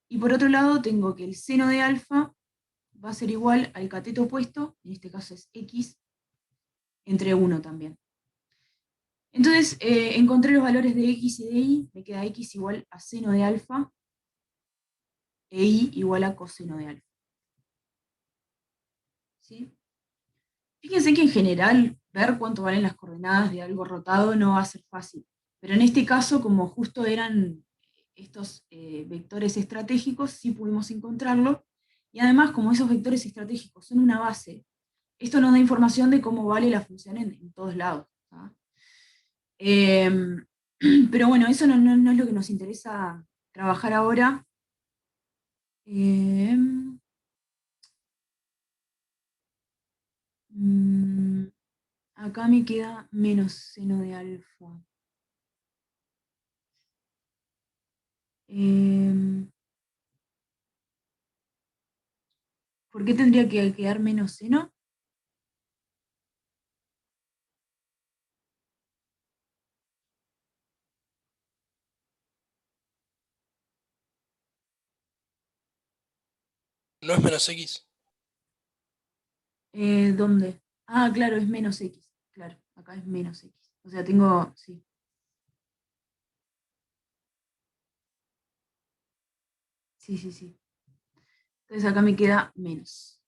Y por otro lado tengo que el seno de alfa va a ser igual al cateto opuesto, en este caso es X, entre 1 también. Entonces, encontré los valores de X y de Y, me queda X igual a seno de alfa, e Y igual a coseno de alfa. ¿Sí? Fíjense que en general, ver cuánto valen las coordenadas de algo rotado no va a ser fácil. Pero en este caso, como justo eran estos vectores estratégicos, sí pudimos encontrarlo. Y además, como esos vectores estratégicos son una base, esto nos da información de cómo vale la función en todos lados. ¿Tá? Pero bueno, eso no es lo que nos interesa trabajar ahora. Mm, Acá me queda menos seno de alfa. ¿Por qué tendría que quedar menos seno? ¿No es menos X? ¿Dónde? Claro, es menos X. Claro, acá es menos X. O sea, tengo, sí. Sí, sí, sí. Entonces acá me queda menos.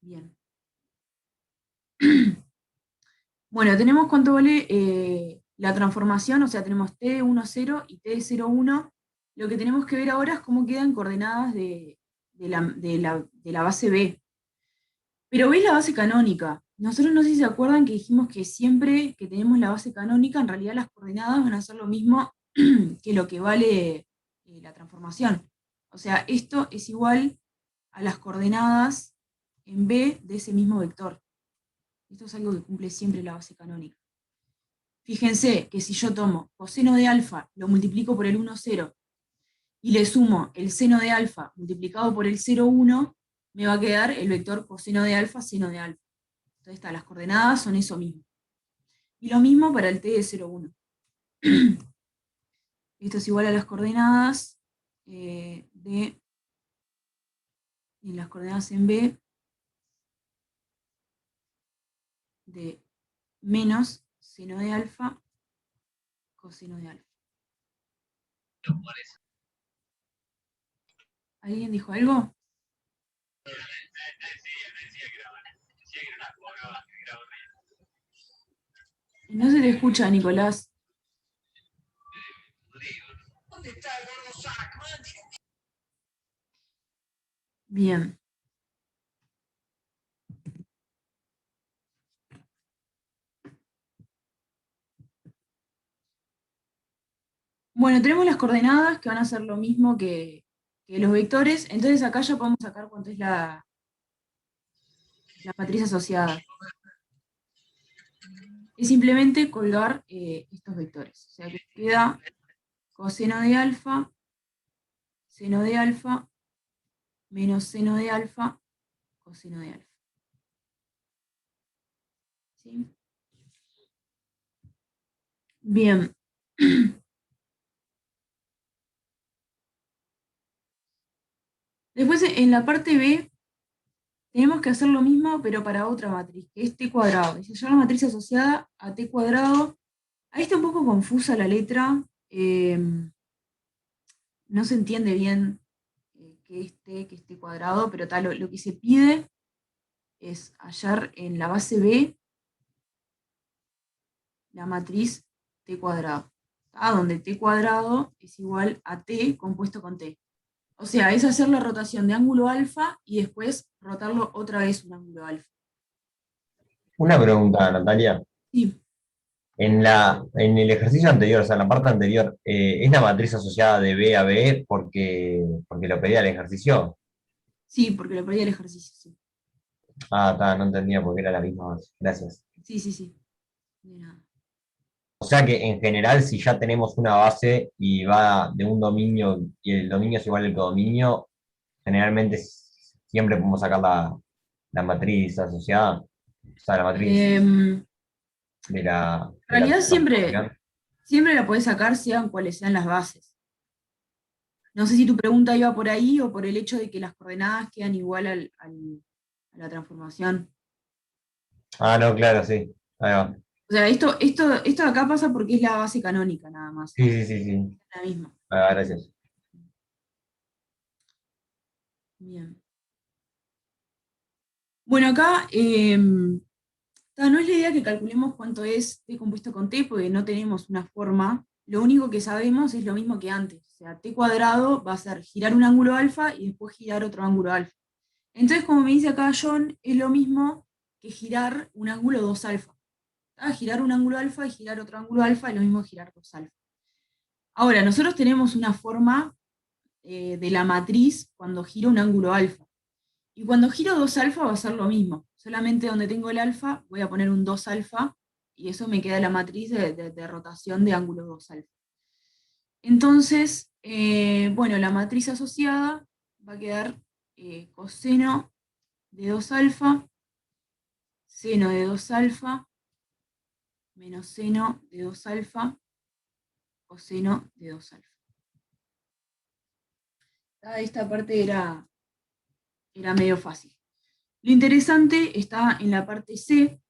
Bien. Bueno, tenemos cuánto vale la transformación, o sea, tenemos t de 1, 0 y t de 0, 1. Lo que tenemos que ver ahora es cómo quedan coordenadas de la base B. Pero B es la base canónica. Nosotros no sé si se acuerdan que dijimos que siempre que tenemos la base canónica, en realidad las coordenadas van a ser lo mismo que lo que vale la transformación. O sea, esto es igual a las coordenadas en B de ese mismo vector. Esto es algo que cumple siempre la base canónica. Fíjense que si yo tomo coseno de alfa, lo multiplico por el 1, 0, y le sumo el seno de alfa multiplicado por el 0, 1, me va a quedar el vector coseno de alfa, seno de alfa. Entonces las coordenadas son eso mismo. Y lo mismo para el t de 0, 1. Esto es igual a las coordenadas en las coordenadas en B de menos seno de alfa, coseno de alfa. ¿Alguien dijo algo? No se te escucha, Nicolás. Bien. Bueno, tenemos las coordenadas que van a ser lo mismo que los vectores. Entonces acá ya podemos sacar cuánto es la matriz asociada. Es simplemente colgar estos vectores. O sea que queda coseno de alfa, seno de alfa, menos seno de alfa, coseno de alfa. ¿Sí? Bien. Después en la parte B tenemos que hacer lo mismo, pero para otra matriz, que es t cuadrado. Y se llama matriz asociada a t cuadrado. Ahí está un poco confusa la letra. No se entiende bien qué es t cuadrado, pero tal, lo que se pide es hallar en la base B la matriz t cuadrado, donde t cuadrado es igual a t compuesto con t. O sea, es hacer la rotación de ángulo alfa y después rotarlo otra vez un ángulo alfa. Una pregunta, Natalia. Sí, En el ejercicio anterior, o sea, en la parte anterior, ¿es la matriz asociada de B a B porque lo pedía el ejercicio? sí, porque lo perdí el ejercicio, sí. Ah, está, no entendía porque era la misma base. Gracias. Sí, sí, sí. De nada. O sea que en general, si ya tenemos una base y va de un dominio y el dominio es igual al codominio, generalmente siempre podemos sacar la matriz asociada, o sea, la matriz En de la realidad siempre, transformación. siempre la podés sacar sean cuales sean las bases. No sé si tu pregunta iba por ahí o por el hecho de que las coordenadas quedan igual a la transformación. Ah, no, claro, sí. Ahí va. O sea, esto de acá pasa porque es la base canónica nada más. Sí, sí, sí, sí. Es la misma. Ah, gracias. Bien. Bueno, acá no es la idea que calculemos cuánto es t compuesto con t, porque no tenemos una forma. Lo único que sabemos es lo mismo que antes. O sea, t cuadrado va a ser girar un ángulo alfa y después girar otro ángulo alfa. Entonces, como me dice acá John, es lo mismo que girar un ángulo 2 alfa. Girar un ángulo alfa y girar otro ángulo alfa es lo mismo que girar 2 alfa. Ahora, nosotros tenemos una forma de la matriz cuando giro un ángulo alfa. Y cuando giro 2 alfa va a ser lo mismo. Solamente donde tengo el alfa voy a poner un 2 alfa y eso me queda la matriz de rotación de ángulo 2 alfa. Entonces, bueno, la matriz asociada va a quedar coseno de 2 alfa, seno de 2 alfa, menos seno de 2 alfa, coseno de 2 alfa. Esta parte era medio fácil. Lo interesante está en la parte C,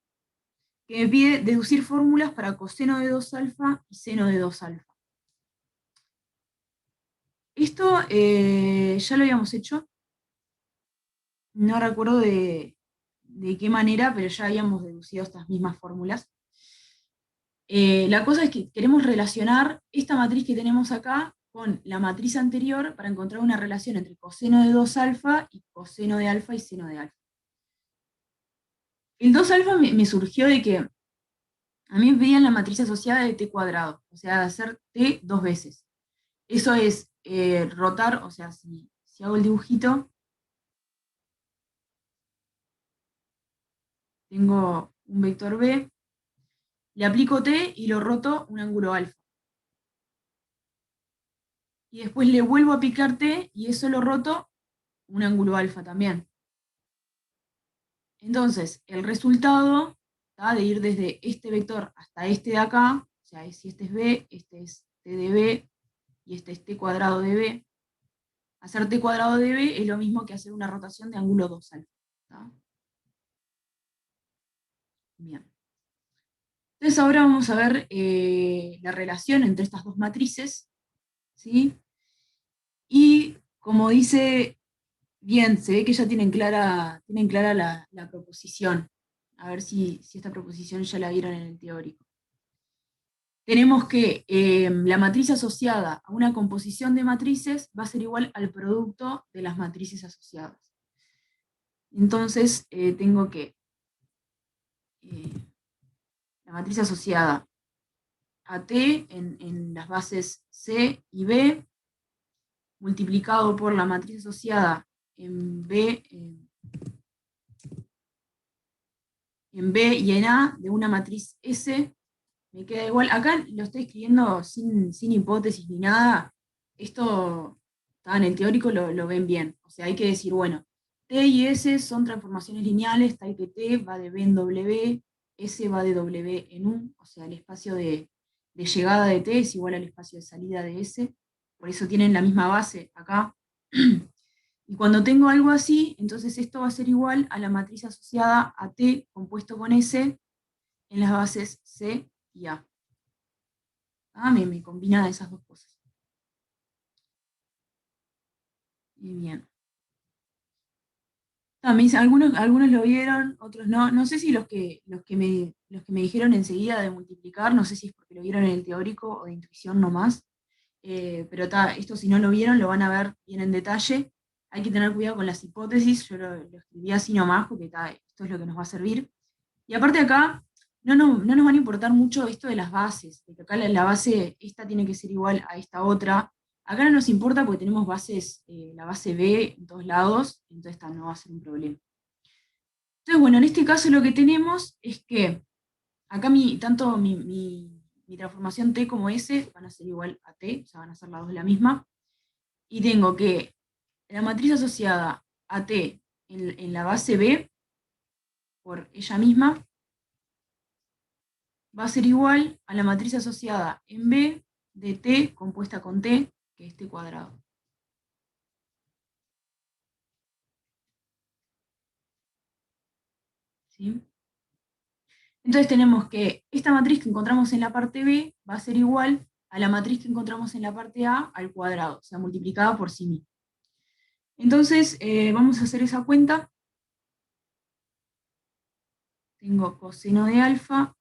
que me pide deducir fórmulas para coseno de 2 alfa y seno de 2 alfa. Esto ya lo habíamos hecho, no recuerdo de qué manera, pero ya habíamos deducido estas mismas fórmulas. La cosa es que queremos relacionar esta matriz que tenemos acá con la matriz anterior para encontrar una relación entre coseno de 2 alfa y coseno de alfa y seno de alfa. El 2 alfa me surgió de que a mí me pedían la matriz asociada de t cuadrado, o sea, de hacer t 2 veces. Eso es rotar, o sea, si hago el dibujito, tengo un vector b, le aplico t y lo roto un ángulo alfa. Y después le vuelvo a aplicar t y eso lo roto un ángulo alfa también. Entonces, el resultado de ir desde este vector hasta este de acá, o sea, si este es b, este es t de b y este es t cuadrado de b, hacer t cuadrado de b es lo mismo que hacer una rotación de ángulo 2 alfa. ¿Tá? Bien. Entonces ahora vamos a ver la relación entre estas dos matrices, ¿sí? Y como dice, bien, se ve que ya tienen clara la proposición. A ver si esta proposición ya la vieron en el teórico. Tenemos que la matriz asociada a una composición de matrices va a ser igual al producto de las matrices asociadas. Entonces tengo que la matriz asociada a T en las bases C y B, multiplicado por la matriz asociada en B, en B y en A de una matriz S, me queda igual. Acá lo estoy escribiendo sin hipótesis ni nada. Esto En el teórico lo ven bien. O sea, hay que decir, bueno, T y S son transformaciones lineales, tal que T va de B en W, S va de W en U, o sea, el espacio de llegada de T es igual al espacio de salida de S, por eso tienen la misma base acá. Y cuando tengo algo así, entonces esto va a ser igual a la matriz asociada a T compuesto con S en las bases C y A. Me combina esas dos cosas. Y bien. También algunos lo vieron, otros no. No sé si los que me dijeron enseguida de multiplicar, no sé si es porque lo vieron en el teórico o de intuición nomás. Pero esto si no lo vieron, lo van a ver bien en detalle. Hay que tener cuidado con las hipótesis, yo lo escribí así nomás, porque esto es lo que nos va a servir. Y aparte acá, no nos van a importar mucho esto de las bases, de que acá la base, esta tiene que ser igual a esta otra. Acá no nos importa porque tenemos bases, la base B en todos lados, entonces esta no va a ser un problema. Entonces, bueno, en este caso lo que tenemos es que acá tanto mi transformación T como S van a ser igual a T, o sea, van a ser las dos la misma. Y tengo que la matriz asociada a T en la base B, por ella misma, va a ser igual a la matriz asociada en B de T compuesta con T, que es T cuadrado. ¿Sí? Entonces tenemos que esta matriz que encontramos en la parte B va a ser igual a la matriz que encontramos en la parte A al cuadrado, o sea, multiplicada por sí misma. Entonces, vamos a hacer esa cuenta. Tengo coseno de alfa,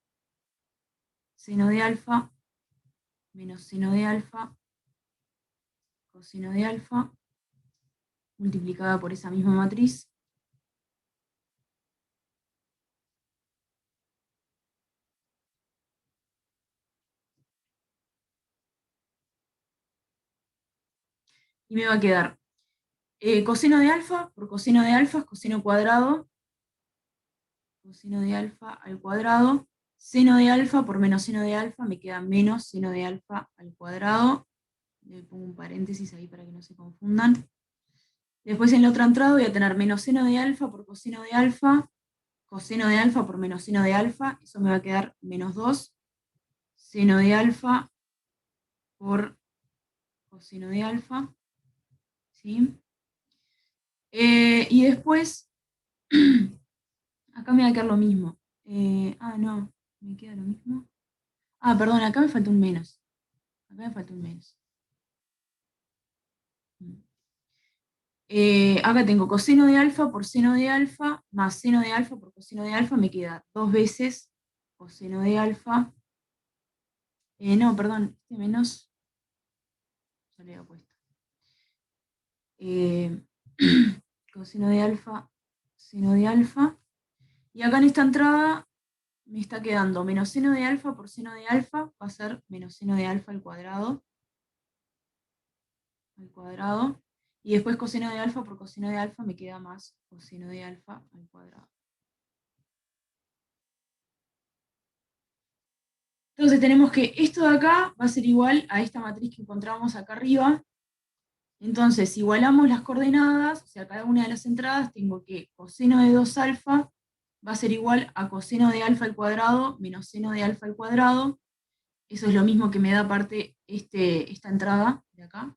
seno de alfa, menos seno de alfa, coseno de alfa, multiplicada por esa misma matriz. Y me va a quedar coseno de alfa por coseno de alfa es coseno cuadrado, coseno de alfa al cuadrado, seno de alfa por menos seno de alfa me queda menos seno de alfa al cuadrado. Le pongo un paréntesis ahí para que no se confundan. Después en la otra entrada voy a tener menos seno de alfa por coseno de alfa, coseno de alfa por menos seno de alfa, eso me va a quedar menos 2, seno de alfa por coseno de alfa, ¿sí? Y después, acá me va a quedar lo mismo. No, me queda lo mismo. Perdón, acá me falta un menos. Acá me falta un menos. Acá tengo coseno de alfa por seno de alfa, más seno de alfa por coseno de alfa, me queda dos veces coseno de alfa. No, perdón, este menos, ya le había puesto. Coseno de alfa, seno de alfa. Y acá en esta entrada me está quedando menos seno de alfa por seno de alfa, va a ser menos seno de alfa al cuadrado. Y después coseno de alfa por coseno de alfa me queda más coseno de alfa al cuadrado. Entonces tenemos que esto de acá va a ser igual a esta matriz que encontramos acá arriba. Entonces, si igualamos las coordenadas, o sea, cada una de las entradas, tengo que coseno de 2 alfa va a ser igual a coseno de alfa al cuadrado menos seno de alfa al cuadrado. Eso es lo mismo que me da aparte esta entrada de acá.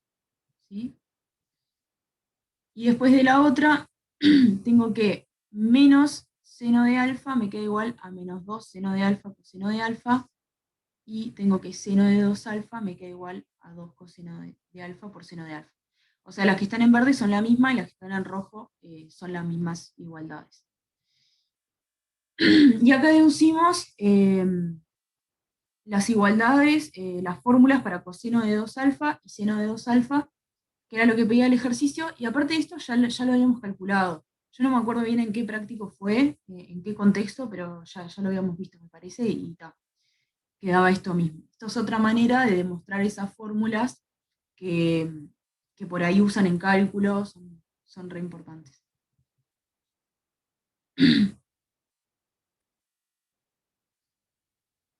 ¿Sí? Y después de la otra, tengo que menos seno de alfa me queda igual a menos 2 seno de alfa coseno de alfa, y tengo que seno de 2 alfa me queda igual a 2 coseno de alfa por seno de alfa. O sea, las que están en verde son la misma y las que están en rojo son las mismas igualdades. Y acá deducimos las igualdades, las fórmulas para coseno de 2 alfa y seno de 2 alfa, que era lo que pedía el ejercicio, y aparte de esto ya lo habíamos calculado. Yo no me acuerdo bien en qué práctico fue, en qué contexto, pero ya lo habíamos visto, me parece, y quedaba esto mismo. Esto es otra manera de demostrar esas fórmulas que, que por ahí usan en cálculos, son re importantes.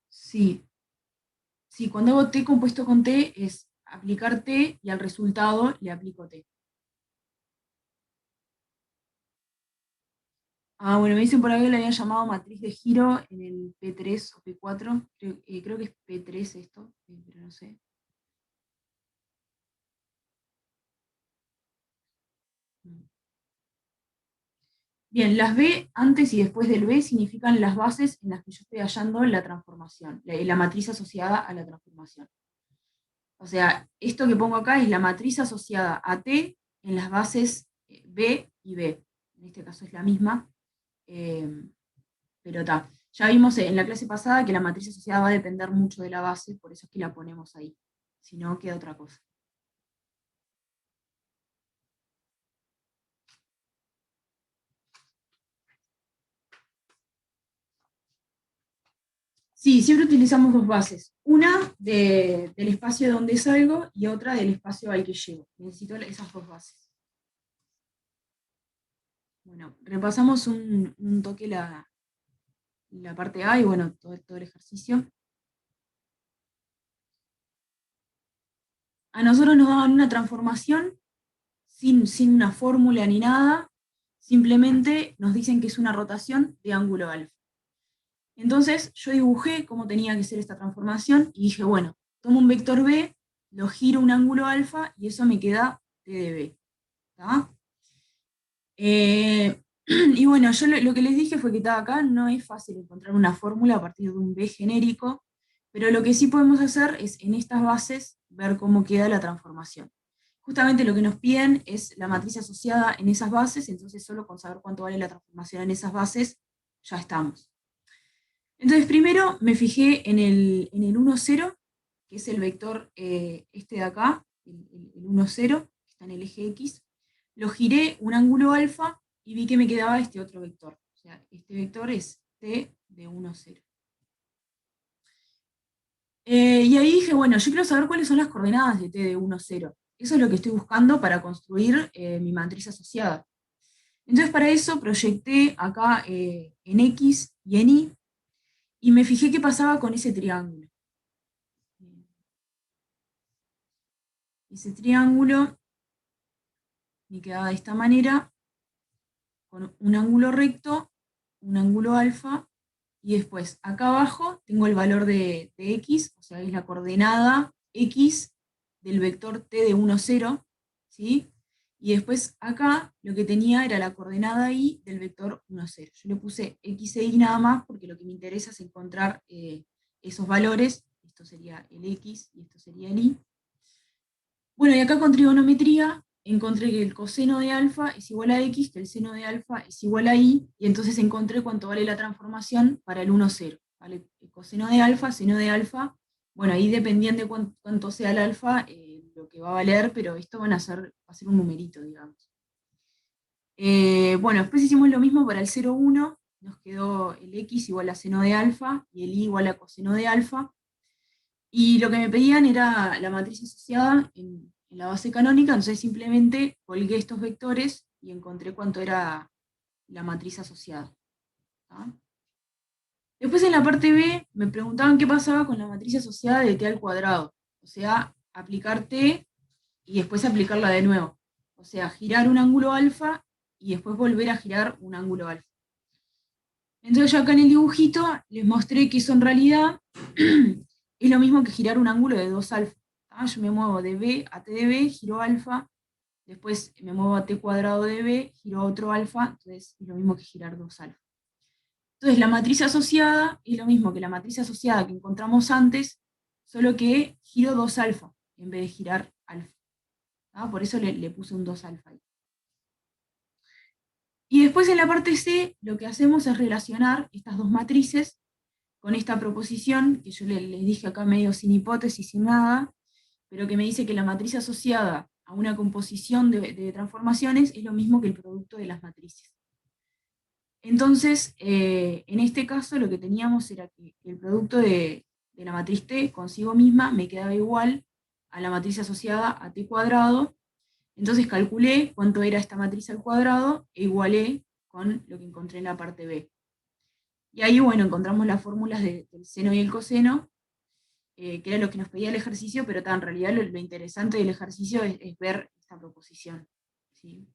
Sí, sí, cuando hago T compuesto con T es aplicar T y al resultado le aplico T. Ah, bueno, me dicen por ahí que le habían llamado matriz de giro en el P3 o P4. Creo que es P3 esto, pero no sé. Bien, las B antes y después del B significan las bases en las que yo estoy hallando la transformación, la matriz asociada a la transformación. O sea, esto que pongo acá es la matriz asociada a T en las bases B y B. En este caso es la misma, pero está. Ya vimos en la clase pasada que la matriz asociada va a depender mucho de la base, por eso es que la ponemos ahí. Si no, queda otra cosa. Sí, siempre utilizamos dos bases. Una del espacio de donde salgo y otra del espacio al que llego. Necesito esas dos bases. Bueno, repasamos un toque la parte A y bueno, todo el ejercicio. A nosotros nos daban una transformación sin una fórmula ni nada, simplemente nos dicen que es una rotación de ángulo alfa. Entonces yo dibujé cómo tenía que ser esta transformación y dije, bueno, tomo un vector B, lo giro un ángulo alfa y eso me queda T de B. ¿Tá? Y bueno, yo lo que les dije fue que acá no es fácil encontrar una fórmula a partir de un B genérico, pero lo que sí podemos hacer es en estas bases ver cómo queda la transformación. Justamente lo que nos piden es la matriz asociada en esas bases, entonces solo con saber cuánto vale la transformación en esas bases, ya estamos. Entonces primero me fijé en el 1, 0, que es el vector este de acá, el 1, 0, que está en el eje X, lo giré un ángulo alfa y vi que me quedaba este otro vector. O sea, este vector es T de 1, 0. Y ahí dije, bueno, yo quiero saber cuáles son las coordenadas de T de 1, 0. Eso es lo que estoy buscando para construir mi matriz asociada. Entonces para eso proyecté acá en X y en Y me fijé qué pasaba con ese triángulo. Ese triángulo me quedaba de esta manera, con un ángulo recto, un ángulo alfa, y después acá abajo tengo el valor de x, o sea, es la coordenada x del vector t de 1, 0, ¿sí? Y después acá lo que tenía era la coordenada y del vector 1, 0. Yo le puse x e y nada más porque lo que me interesa es encontrar esos valores. Esto sería el x y esto sería el y. Bueno, y acá con trigonometría encontré que el coseno de alfa es igual a x, que el seno de alfa es igual a y, y entonces encontré cuánto vale la transformación para el 1, 0. ¿Vale? El coseno de alfa, seno de alfa, bueno, ahí dependiendo de cuánto sea el alfa, lo que va a valer, pero esto va a ser un numerito, digamos. Bueno, después hicimos lo mismo para el 0, 1, nos quedó el x igual a seno de alfa, y el y igual a coseno de alfa, y lo que me pedían era la matriz asociada en la base canónica, entonces simplemente colgué estos vectores y encontré cuánto era la matriz asociada. ¿Tá? Después en la parte B me preguntaban qué pasaba con la matriz asociada de t al cuadrado. O sea, aplicar t y después aplicarla de nuevo. O sea, girar un ángulo alfa y después volver a girar un ángulo alfa. Entonces yo acá en el dibujito les mostré que eso en realidad es lo mismo que girar un ángulo de 2 alfa. Yo me muevo de B a T de B, giro alfa, después me muevo a T cuadrado de B, giro otro alfa, entonces es lo mismo que girar 2 alfa. Entonces la matriz asociada es lo mismo que la matriz asociada que encontramos antes, solo que giro 2 alfa en vez de girar alfa. Por eso le puse un 2 alfa ahí. Y después en la parte C lo que hacemos es relacionar estas dos matrices con esta proposición, que yo les dije acá medio sin hipótesis, sin nada, pero que me dice que la matriz asociada a una composición de transformaciones es lo mismo que el producto de las matrices. Entonces, en este caso lo que teníamos era que el producto de la matriz T consigo misma me quedaba igual a la matriz asociada a T cuadrado, entonces calculé cuánto era esta matriz al cuadrado e igualé con lo que encontré en la parte B. Y ahí, bueno, encontramos las fórmulas del seno y el coseno, que era lo que nos pedía el ejercicio, pero en realidad lo interesante del ejercicio es ver esta proposición. ¿Sí?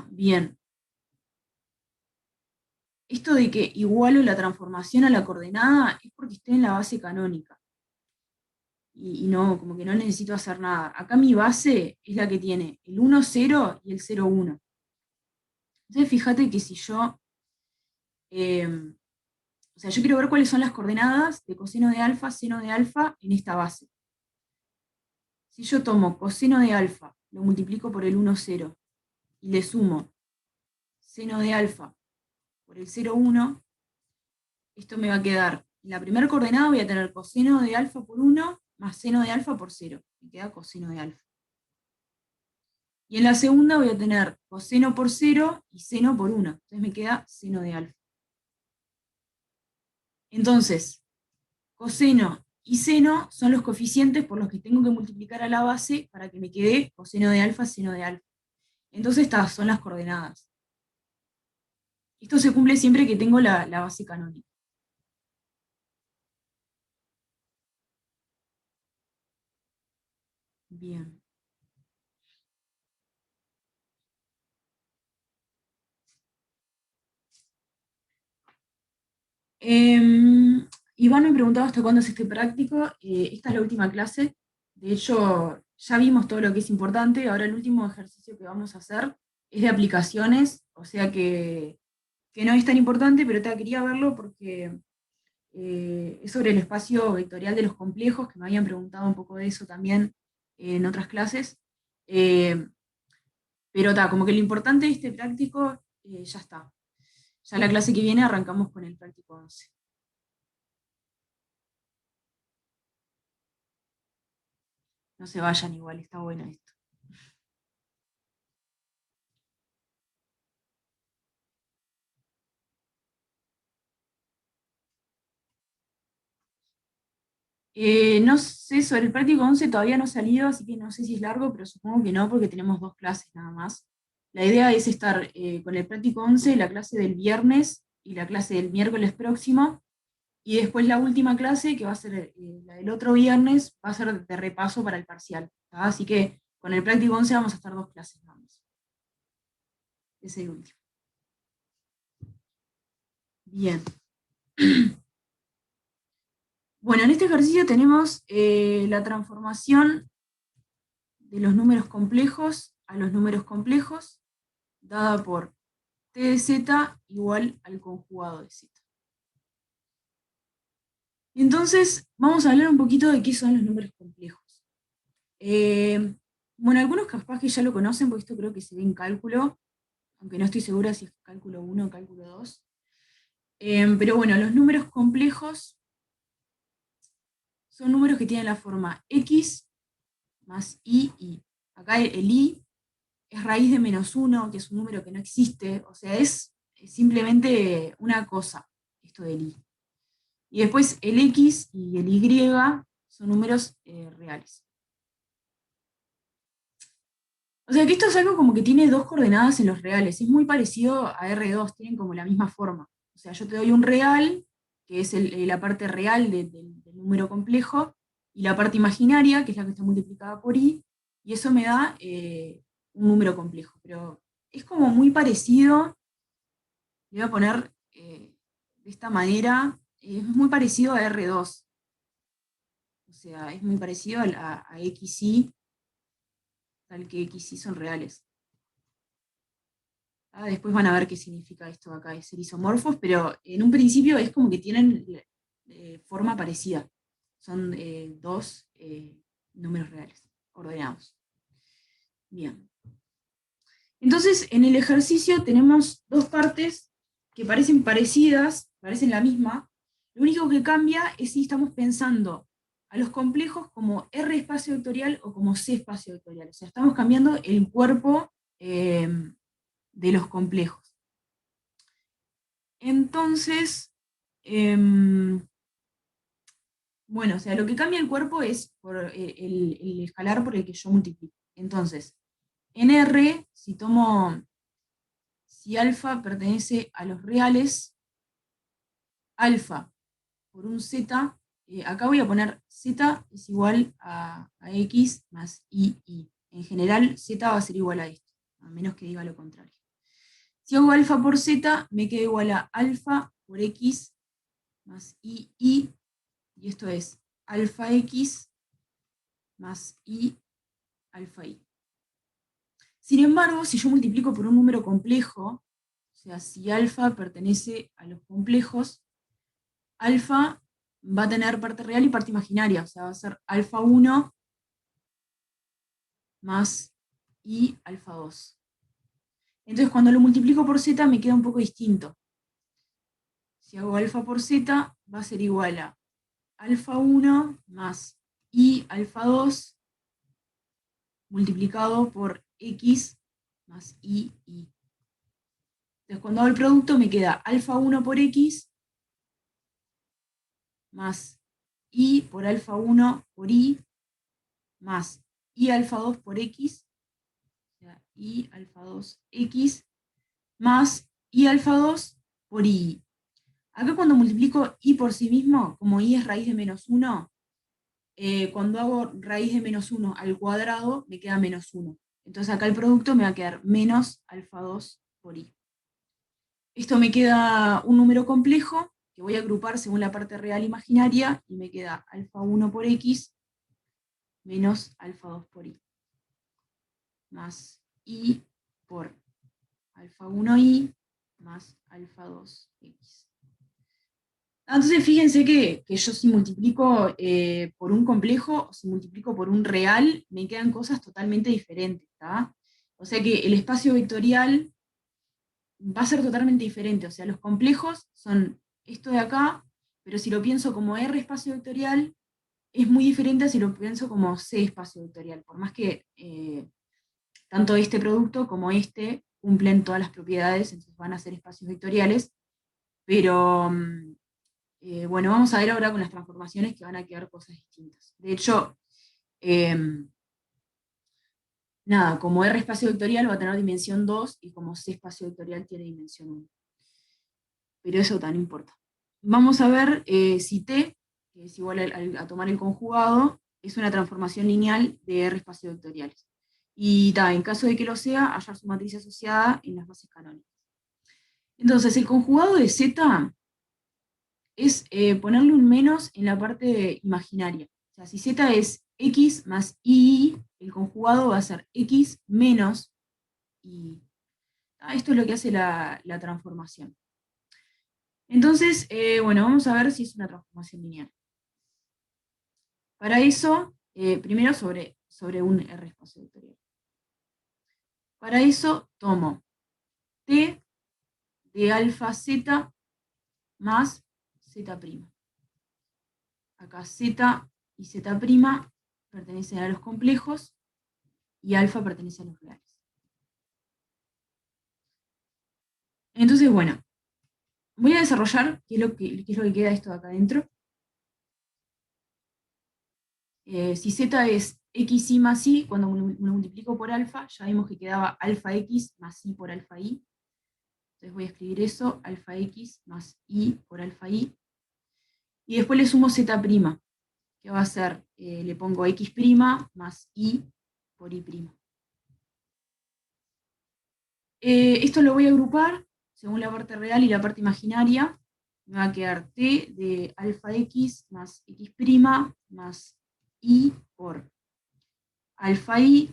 Bien. Esto de que igualo la transformación a la coordenada es porque estoy en la base canónica. Y no, como que no necesito hacer nada. Acá mi base es la que tiene el 1, 0 y el 0, 1. Entonces fíjate que si yo, o sea, yo quiero ver cuáles son las coordenadas de coseno de alfa, seno de alfa en esta base. Si yo tomo coseno de alfa, lo multiplico por el 1, 0, y le sumo seno de alfa por el 0, 1, esto me va a quedar, en la primera coordenada voy a tener coseno de alfa por 1 más seno de alfa por 0. Me queda coseno de alfa. Y en la segunda voy a tener coseno por 0 y seno por 1. Entonces me queda seno de alfa. Entonces, coseno y seno son los coeficientes por los que tengo que multiplicar a la base para que me quede coseno de alfa, seno de alfa. Entonces estas son las coordenadas. Esto se cumple siempre que tengo la base canónica. Bien. Iván me preguntaba hasta cuándo es este práctico. Esta es la última clase. De hecho, ya vimos todo lo que es importante. Ahora el último ejercicio que vamos a hacer es de aplicaciones, o sea que no es tan importante, pero quería verlo porque es sobre el espacio vectorial de los complejos, que me habían preguntado un poco de eso también en otras clases. Eh, pero como que lo importante de este práctico ya está. Ya la clase que viene arrancamos con el práctico 11. No se vayan igual, está bueno esto. No sé, sobre el práctico 11 todavía no ha salido, así que no sé si es largo, pero supongo que no, porque tenemos 2 clases nada más. La idea es estar con el práctico 11, la clase del viernes y la clase del miércoles próximo, y después la última clase, que va a ser la del otro viernes, va a ser de repaso para el parcial. ¿Tá? Así que con el práctico 11 vamos a estar 2 clases nada más. Ese es el último. Bien. Bueno, en este ejercicio tenemos la transformación de los números complejos a los números complejos, dada por t de z igual al conjugado de z. Entonces, vamos a hablar un poquito de qué son los números complejos. Bueno, algunos capaz que ya lo conocen, porque esto creo que se ve en cálculo, aunque no estoy segura si es cálculo 1 o cálculo 2. Pero bueno, los números complejos son números que tienen la forma x más i. Acá el i es raíz de -1, que es un número que no existe, o sea, es simplemente una cosa, esto del i. Y después el x y el y son números reales. O sea que esto es algo como que tiene 2 coordenadas en los reales, es muy parecido a R2, tienen como la misma forma. O sea, yo te doy un real, que es la parte real del número complejo, y la parte imaginaria, que es la que está multiplicada por i, y eso me da un número complejo. Pero es como muy parecido, le voy a poner de esta manera, es muy parecido a R2. O sea, es muy parecido a XY, tal que XY son reales. Después van a ver qué significa esto de acá de ser isomorfos, pero en un principio es como que tienen forma parecida. Son 2 números reales, ordenados. Bien. Entonces, en el ejercicio tenemos 2 partes que parecen parecidas, parecen la misma. Lo único que cambia es si estamos pensando a los complejos como R espacio vectorial o como C espacio vectorial. O sea, estamos cambiando el cuerpo de los complejos. Entonces, bueno, o sea, lo que cambia el cuerpo es por el escalar por el que yo multiplico. Entonces, En R, si alfa pertenece a los reales, alfa por un z, acá voy a poner z es igual a x más i. En general, z va a ser igual a esto, a menos que diga lo contrario. Si hago alfa por z, me queda igual a alfa por x más i, y esto es alfa x más i alfa i. Sin embargo, si yo multiplico por un número complejo, o sea, si alfa pertenece a los complejos, alfa va a tener parte real y parte imaginaria, o sea, va a ser alfa 1 más i alfa 2. Entonces, cuando lo multiplico por z, me queda un poco distinto. Si hago alfa por z, va a ser igual a alfa 1 más i alfa 2 multiplicado por x más i. Entonces, cuando hago el producto, me queda alfa 1 por x más i por alfa 1 por i más i alfa 2 por x, o sea, i alfa 2x más i alfa 2 por i. Acá cuando multiplico i por sí mismo, como i es raíz de menos 1, cuando hago raíz de menos 1 al cuadrado, me queda menos 1. Entonces acá el producto me va a quedar menos alfa 2 por i. Esto me queda un número complejo, que voy a agrupar según la parte real imaginaria, y me queda alfa 1 por x menos alfa 2 por i, más i por alfa 1i más alfa 2x. Entonces fíjense que yo si multiplico por un complejo o si multiplico por un real, me quedan cosas totalmente diferentes, ¿tá? O sea que el espacio vectorial va a ser totalmente diferente, o sea, los complejos son esto de acá, pero si lo pienso como R espacio vectorial, es muy diferente a si lo pienso como C espacio vectorial, por más que tanto este producto como este cumplen todas las propiedades, entonces van a ser espacios vectoriales, pero bueno, vamos a ver ahora con las transformaciones que van a quedar cosas distintas. De hecho, nada, como R espacio vectorial va a tener dimensión 2 y como C espacio vectorial tiene dimensión 1. Pero eso tan importa. Vamos a ver si T, que es igual a tomar el conjugado, es una transformación lineal de R espacios vectoriales. Y en caso de que lo sea, hallar su matriz asociada en las bases canónicas. Entonces, el conjugado de Z es ponerle un menos en la parte imaginaria. O sea, si Z es X más I, el conjugado va a ser X menos I. Esto es lo que hace la transformación. Entonces, bueno, vamos a ver si es una transformación lineal. Para eso, primero sobre un R espacio vectorial. Para eso tomo T de alfa Z más Z'. Acá Z y Z' pertenecen a los complejos y alfa pertenece a los reales. Entonces, bueno, voy a desarrollar qué es lo que queda esto de acá adentro. Si Z es xi más i, cuando lo multiplico por alfa, ya vimos que quedaba alfa x más i por alfa i. Entonces voy a escribir eso, alfa x más i por alfa i. Y después le sumo z', que va a ser, le pongo x' más i por i'. Esto lo voy a agrupar según la parte real y la parte imaginaria. Me va a quedar t de alfa x más x' más i por alfa i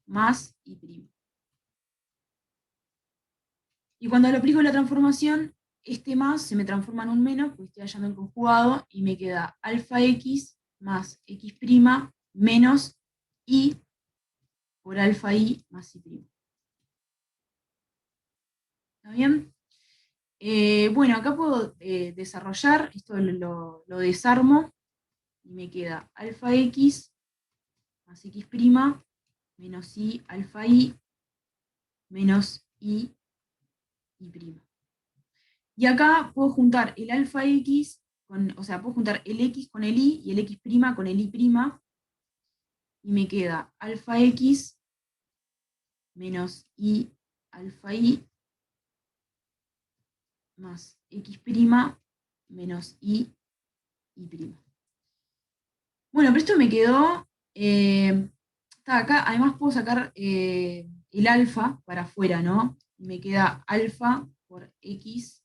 más i'. Y cuando le aplico la transformación, este más se me transforma en un menos, porque estoy hallando el conjugado, y me queda alfa x más x' menos i por alfa i más i'. ¿Está bien? Bueno, acá puedo desarrollar, esto lo desarmo, y me queda alfa x más x' menos i alfa i menos i i'. Y acá puedo juntar el alfa x, o sea, puedo juntar el x con el y el x' con el i', y me queda alfa x menos I alfa I más X' menos I prima. Bueno, pero esto me quedó, está acá, además puedo sacar el alfa para afuera, ¿no? Me queda alfa por X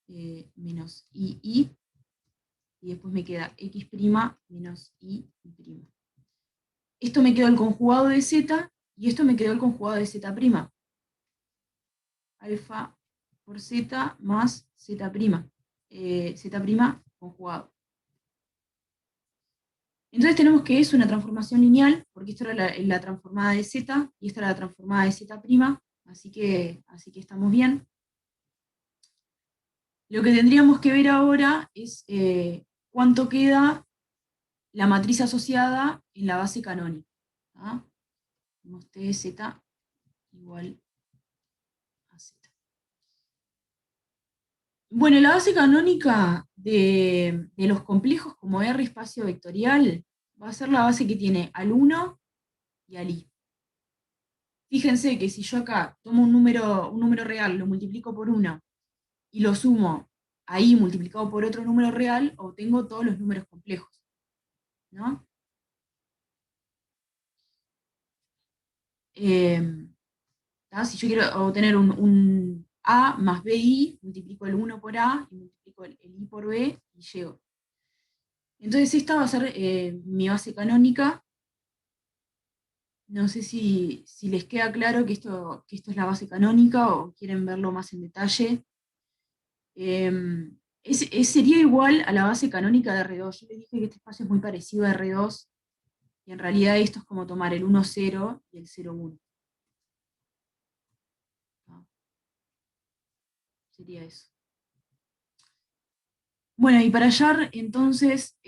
menos I, y después me queda X' menos I prima. Esto me quedó el conjugado de Z, y esto me quedó el conjugado de Z'. Alfa por Z más Z', Z' conjugado. Entonces tenemos que es una transformación lineal, porque esto era la transformada de Z, y esta era la transformada de Z', así que estamos bien. Lo que tendríamos que ver ahora es cuánto queda la matriz asociada en la base canónica. Tenemos T de Z igual a Z. Bueno, la base canónica de los complejos como R espacio vectorial va a ser la base que tiene al 1 y al I. Fíjense que si yo acá tomo un número real, lo multiplico por 1 y lo sumo a I multiplicado por otro número real, obtengo todos los números complejos, ¿no? Si yo quiero obtener un A más BI, multiplico el 1 por A y multiplico el I por B y llego. Entonces esta va a ser mi base canónica. No sé si les queda claro que esto es la base canónica o quieren verlo más en detalle. Sería igual a la base canónica de R2. Yo les dije que este espacio es muy parecido a R2, y en realidad esto es como tomar el 1, 0 y el 0, 1. Sería eso. Bueno, y para hallar entonces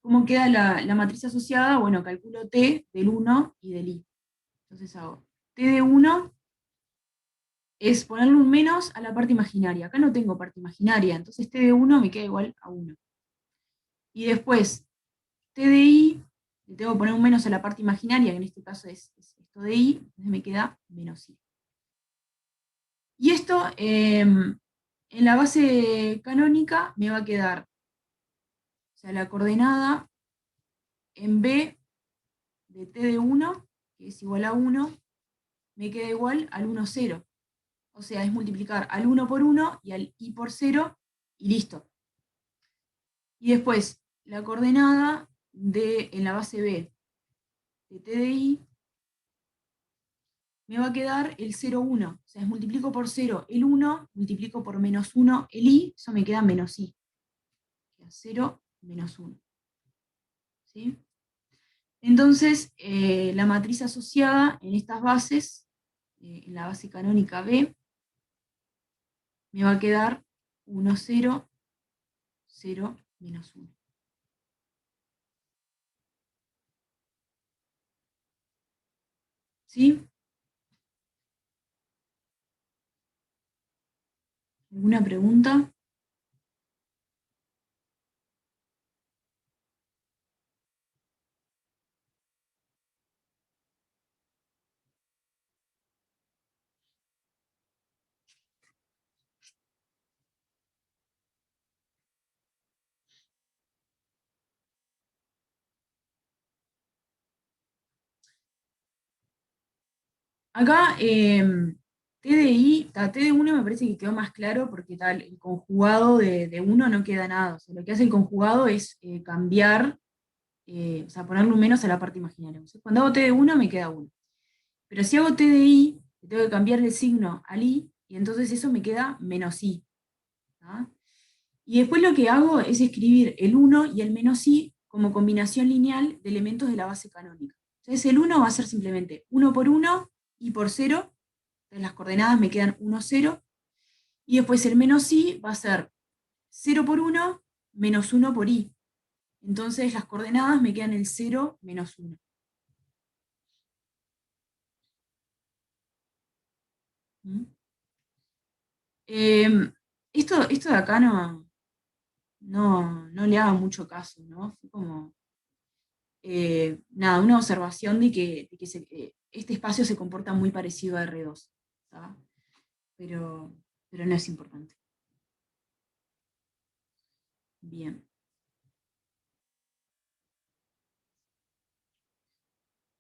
cómo queda la matriz asociada, bueno, calculo T del 1 y del I. Entonces hago T de 1 es ponerle un menos a la parte imaginaria. Acá no tengo parte imaginaria, entonces T de 1 me queda igual a 1. Y después, T de I, le tengo que poner un menos a la parte imaginaria, que en este caso es esto de I, entonces me queda menos I. Y esto, en la base canónica, me va a quedar, o sea, la coordenada en B de T de 1, que es igual a 1, me queda igual al 1, 0. O sea, es multiplicar al 1 por 1 y al I por 0, y listo. Y después, la coordenada en la base B de T de I, me va a quedar el 0, 1. O sea, es multiplico por 0 el 1, multiplico por menos 1 el I, eso me queda menos I. Queda 0 menos 1. ¿Sí? Entonces, la matriz asociada en estas bases, en la base canónica B, me va a quedar 1, 0, 0, menos 1. ¿Sí? ¿Alguna pregunta? Acá, TDI, T de 1 me parece que quedó más claro porque tal, el conjugado de 1 no queda nada. O sea, lo que hace el conjugado es cambiar, o sea, ponerle un menos a la parte imaginaria. O sea, cuando hago T de 1 me queda 1. Pero si hago T de I, tengo que cambiar el signo al I, y entonces eso me queda menos I. ¿Tá? Y después lo que hago es escribir el 1 y el menos I como combinación lineal de elementos de la base canónica. Entonces el 1 va a ser simplemente 1 por 1, I por 0, entonces las coordenadas me quedan 1, 0, y después el menos I va a ser 0 por 1, menos 1 por I. Entonces las coordenadas me quedan el 0, menos 1. ¿Mm? Esto de acá no le haga mucho caso, ¿no? Fue como, nada, una observación de que este espacio se comporta muy parecido a R2, ¿tá? Pero no es importante. Bien.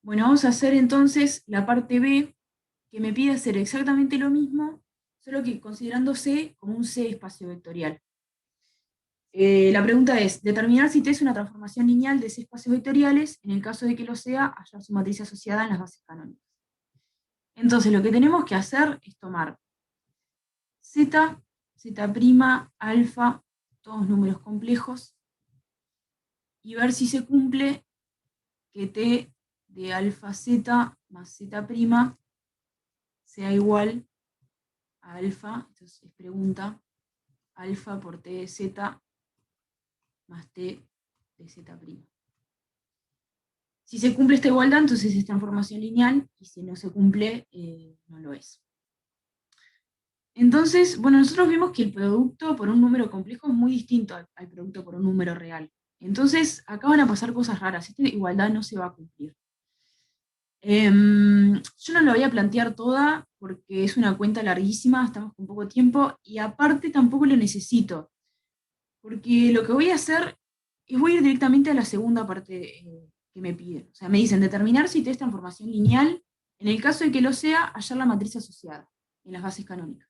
Bueno, vamos a hacer entonces la parte B, que me pide hacer exactamente lo mismo, solo que considerando C como un C espacio vectorial. La pregunta es, determinar si T es una transformación lineal de C espacios vectoriales, en el caso de que lo sea, hallar su matriz asociada en las bases canónicas. Entonces lo que tenemos que hacer es tomar Z, Z', alfa, todos números complejos, y ver si se cumple que T de alfa Z más Z' sea igual a alfa, entonces pregunta, alfa por T de Z más T de Z'. Si se cumple esta igualdad, entonces es transformación lineal, y si no se cumple, no lo es. Entonces, bueno, nosotros vimos que el producto por un número complejo es muy distinto al producto por un número real. Entonces, acá van a pasar cosas raras, esta igualdad no se va a cumplir. Yo no la voy a plantear toda porque es una cuenta larguísima, estamos con poco tiempo, y aparte tampoco lo necesito, porque lo que voy a hacer es voy a ir directamente a la segunda parte que me piden. O sea, me dicen determinar si T es transformación lineal, en el caso de que lo sea, hallar la matriz asociada en las bases canónicas.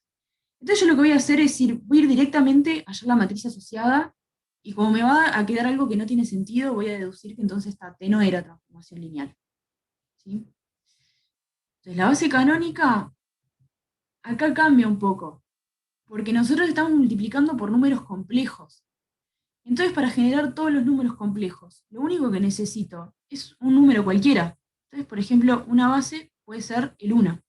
Entonces yo lo que voy a hacer es voy a ir directamente a hallar la matriz asociada, y como me va a quedar algo que no tiene sentido, voy a deducir que entonces esta T no era transformación lineal. ¿Sí? Entonces la base canónica acá cambia un poco, porque nosotros estamos multiplicando por números complejos. Entonces, para generar todos los números complejos, lo único que necesito es un número cualquiera. Entonces, por ejemplo, una base puede ser el 1.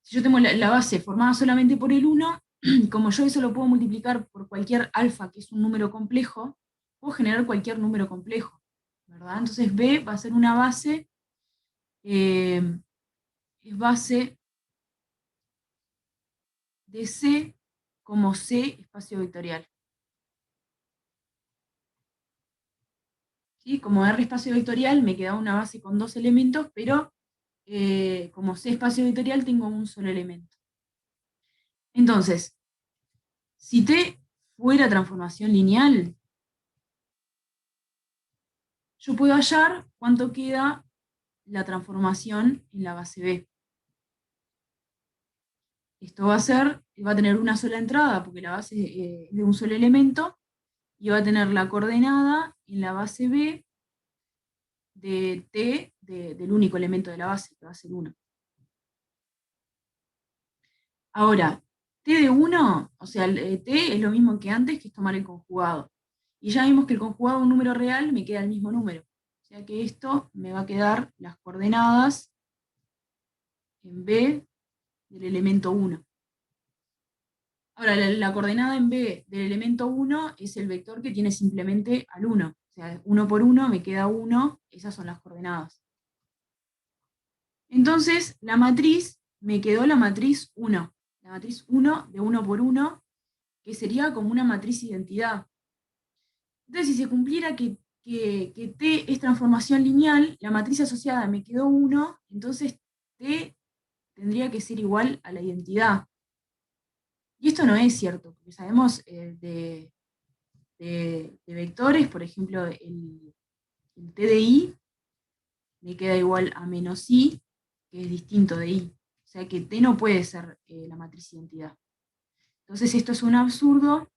Si yo tengo la base formada solamente por el 1, como yo eso lo puedo multiplicar por cualquier alfa, que es un número complejo, puedo generar cualquier número complejo, ¿verdad? Entonces B va a ser una base, es base de C como C espacio vectorial. ¿Sí? Como R espacio vectorial me queda una base con dos elementos, pero como C espacio vectorial tengo un solo elemento. Entonces, si T fuera transformación lineal, yo puedo hallar cuánto queda la transformación en la base B. Esto va a tener una sola entrada, porque la base es de un solo elemento, y va a tener la coordenada en la base B de T del único elemento de la base, que va a ser 1. Ahora, T de 1, o sea, T es lo mismo que antes, que es tomar el conjugado. Y ya vimos que el conjugado de un número real me queda el mismo número. O sea que esto me va a quedar las coordenadas en B del elemento 1. Ahora, la coordenada en B del elemento 1 es el vector que tiene simplemente al 1. O sea, 1 por 1 me queda 1, esas son las coordenadas. Entonces, la matriz, me quedó la matriz 1. La matriz 1 de 1 por 1, que sería como una matriz identidad. Entonces, si se cumpliera que T es transformación lineal, la matriz asociada me quedó 1, entonces T tendría que ser igual a la identidad. Y esto no es cierto, porque sabemos de vectores, por ejemplo, el T de I me queda igual a menos I, que es distinto de I. O sea que T no puede ser la matriz identidad. Entonces esto es un absurdo,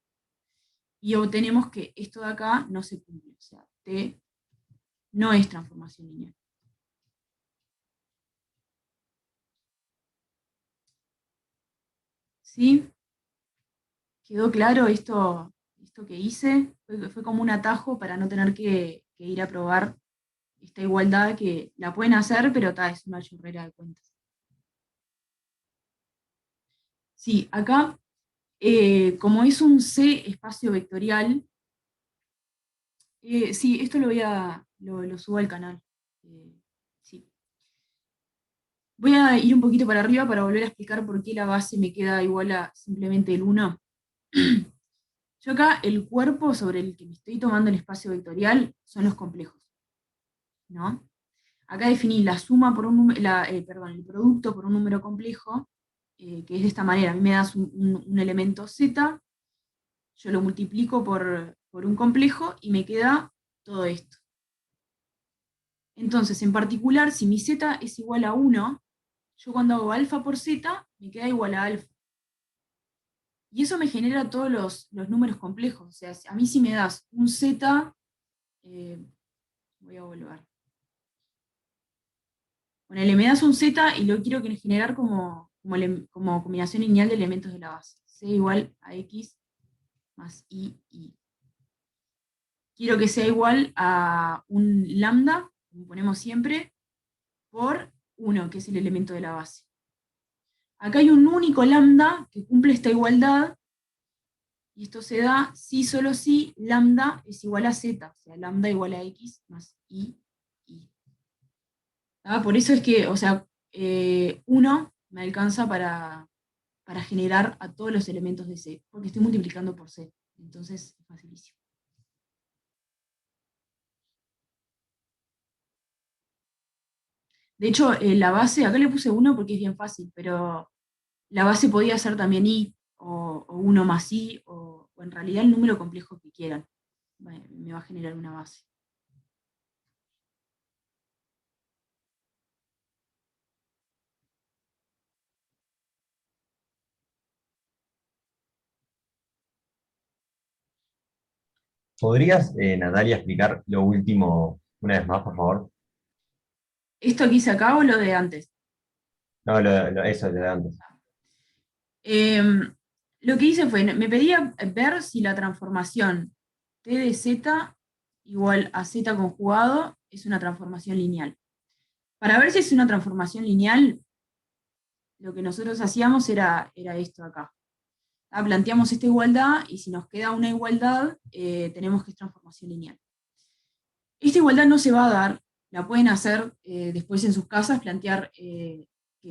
y obtenemos que esto de acá no se cumple. O sea, T no es transformación lineal. ¿Sí? ¿Quedó claro esto que hice? Fue como un atajo para no tener que ir a probar esta igualdad, que la pueden hacer, pero es una churrera de cuentas. Sí, acá, como es un C espacio vectorial, sí, esto lo subo al canal. Sí. Voy a ir un poquito para arriba para volver a explicar por qué la base me queda igual a simplemente el 1. Yo acá, el cuerpo sobre el que me estoy tomando el espacio vectorial son los complejos. ¿no? Acá definí la suma por un número, perdón, el producto por un número complejo, que es de esta manera. A mí me das un elemento z, yo lo multiplico por un complejo y me queda todo esto. Entonces, en particular, si mi z es igual a 1, yo cuando hago alfa por z, me queda igual a alfa. Y eso me genera todos los números complejos. O sea, a mí si me das un z, voy a volver. Ponele, me das un z y lo quiero generar como combinación lineal de elementos de la base. C igual a x más y. Quiero que sea igual a un lambda, como ponemos siempre, por 1, que es el elemento de la base. Acá hay un único lambda que cumple esta igualdad, y esto se da si solo si lambda es igual a z, o sea, lambda igual a x más y. Por eso es que, o sea, 1 me alcanza para generar a todos los elementos de C, porque estoy multiplicando por C. Entonces es facilísimo. De hecho, la base, acá le puse 1 porque es bien fácil, pero la base podía ser también I, o 1 más I, o en realidad el número complejo que quieran. Me va a generar una base. ¿Podrías, Natalia, explicar lo último una vez más, por favor? ¿Esto que hice acá o lo de antes? No, eso de antes. Lo que hice fue, me pedía ver si la transformación t de z igual a z conjugado es una transformación lineal. Para ver si es una transformación lineal, lo que nosotros hacíamos era esto acá. Planteamos esta igualdad y si nos queda una igualdad, tenemos que es transformación lineal. Esta igualdad no se va a dar, la pueden hacer después en sus casas, plantear que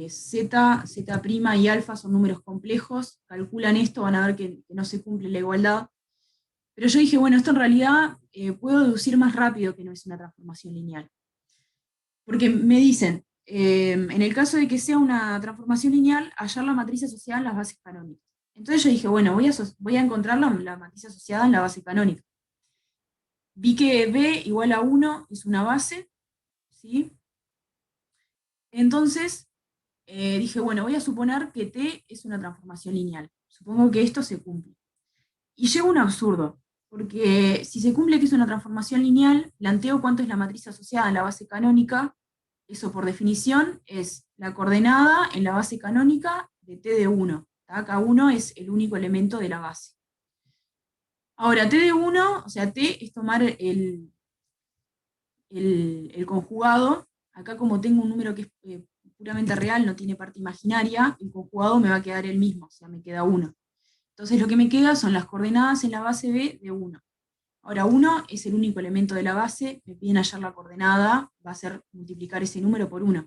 z, z' y alfa son números complejos, calculan esto, van a ver que no se cumple la igualdad. Pero yo dije, bueno, esto en realidad puedo deducir más rápido que no es una transformación lineal. Porque me dicen, en el caso de que sea una transformación lineal, hallar la matriz asociada en las bases canónicas. Entonces yo dije, bueno, voy a encontrar la matriz asociada en la base canónica. Vi que B igual a 1 es una base, ¿sí? Entonces dije, bueno, voy a suponer que T es una transformación lineal. Supongo que esto se cumple. Y llego a un absurdo, porque si se cumple que es una transformación lineal, planteo cuánto es la matriz asociada en la base canónica. Eso por definición es la coordenada en la base canónica de T de 1. Acá 1 es el único elemento de la base. Ahora, T de 1, o sea, T es tomar el conjugado. Acá como tengo un número que es puramente real, no tiene parte imaginaria, el conjugado me va a quedar el mismo, o sea, me queda 1. Entonces lo que me queda son las coordenadas en la base B de 1. Ahora 1 es el único elemento de la base, me piden hallar la coordenada, va a ser multiplicar ese número por 1.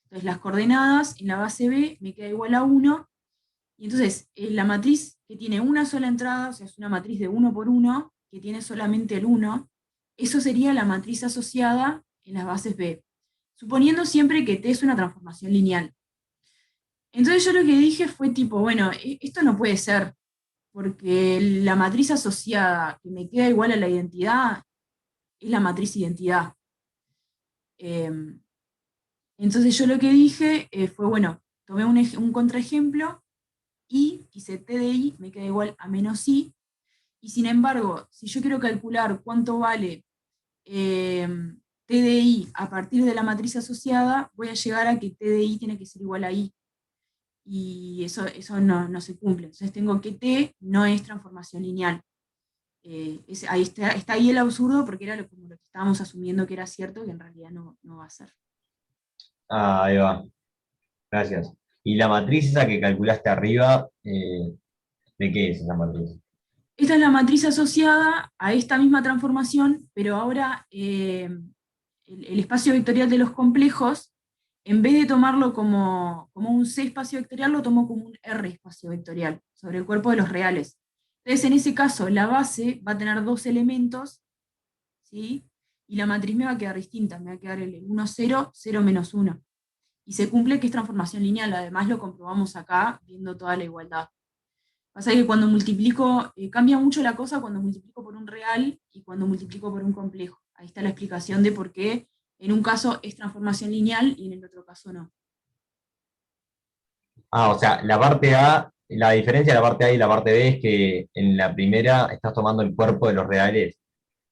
Entonces las coordenadas en la base B me queda igual a 1, y entonces la matriz que tiene una sola entrada, o sea, es una matriz de 1 por 1, que tiene solamente el 1, eso sería la matriz asociada en las bases B, suponiendo siempre que T es una transformación lineal. Entonces yo lo que dije fue tipo, bueno, esto no puede ser, porque la matriz asociada que me queda igual a la identidad es la matriz identidad. Entonces yo lo que dije fue, bueno, tomé un contraejemplo, y hice T de I me queda igual a menos I, y sin embargo, si yo quiero calcular cuánto vale T de I a partir de la matriz asociada, voy a llegar a que T de I tiene que ser igual a I, y eso no se cumple. Entonces tengo que T no es transformación lineal. Ahí está ahí el absurdo, porque era como lo que estábamos asumiendo que era cierto, que en realidad no va a ser. Ah, ahí va. Gracias. ¿Y la matriz esa que calculaste arriba, de qué es esa matriz? Esta es la matriz asociada a esta misma transformación, pero ahora el espacio vectorial de los complejos, en vez de tomarlo como un C espacio vectorial, lo tomo como un R espacio vectorial, sobre el cuerpo de los reales. Entonces, en ese caso, la base va a tener dos elementos, ¿sí? y la matriz me va a quedar distinta, me va a quedar el 1, 0, 0 menos 1. Y se cumple que es transformación lineal, además lo comprobamos acá viendo toda la igualdad. Pasa que cuando multiplico, cambia mucho la cosa cuando multiplico por un real y cuando multiplico por un complejo. Ahí está la explicación de por qué en un caso es transformación lineal y en el otro caso no. O sea, la parte A, la diferencia de la parte A y la parte B es que en la primera estás tomando el cuerpo de los reales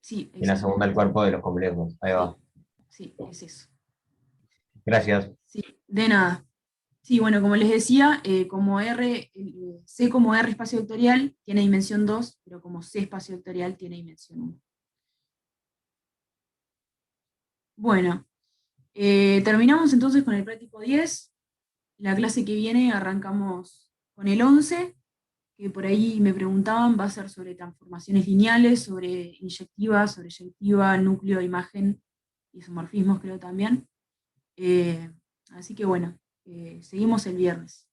Sí, y en la segunda el exactamente. cuerpo de los complejos. Ahí va. Sí, sí, es eso. Gracias. Sí, de nada. Sí, bueno, como les decía, como C como R espacio vectorial tiene dimensión 2, pero como C espacio vectorial tiene dimensión 1. Bueno, terminamos entonces con el práctico 10. La clase que viene arrancamos con el 11, que por ahí me preguntaban, va a ser sobre transformaciones lineales, sobre inyectiva, sobre eyectiva, núcleo, imagen, isomorfismos creo también. Así que bueno, seguimos el viernes.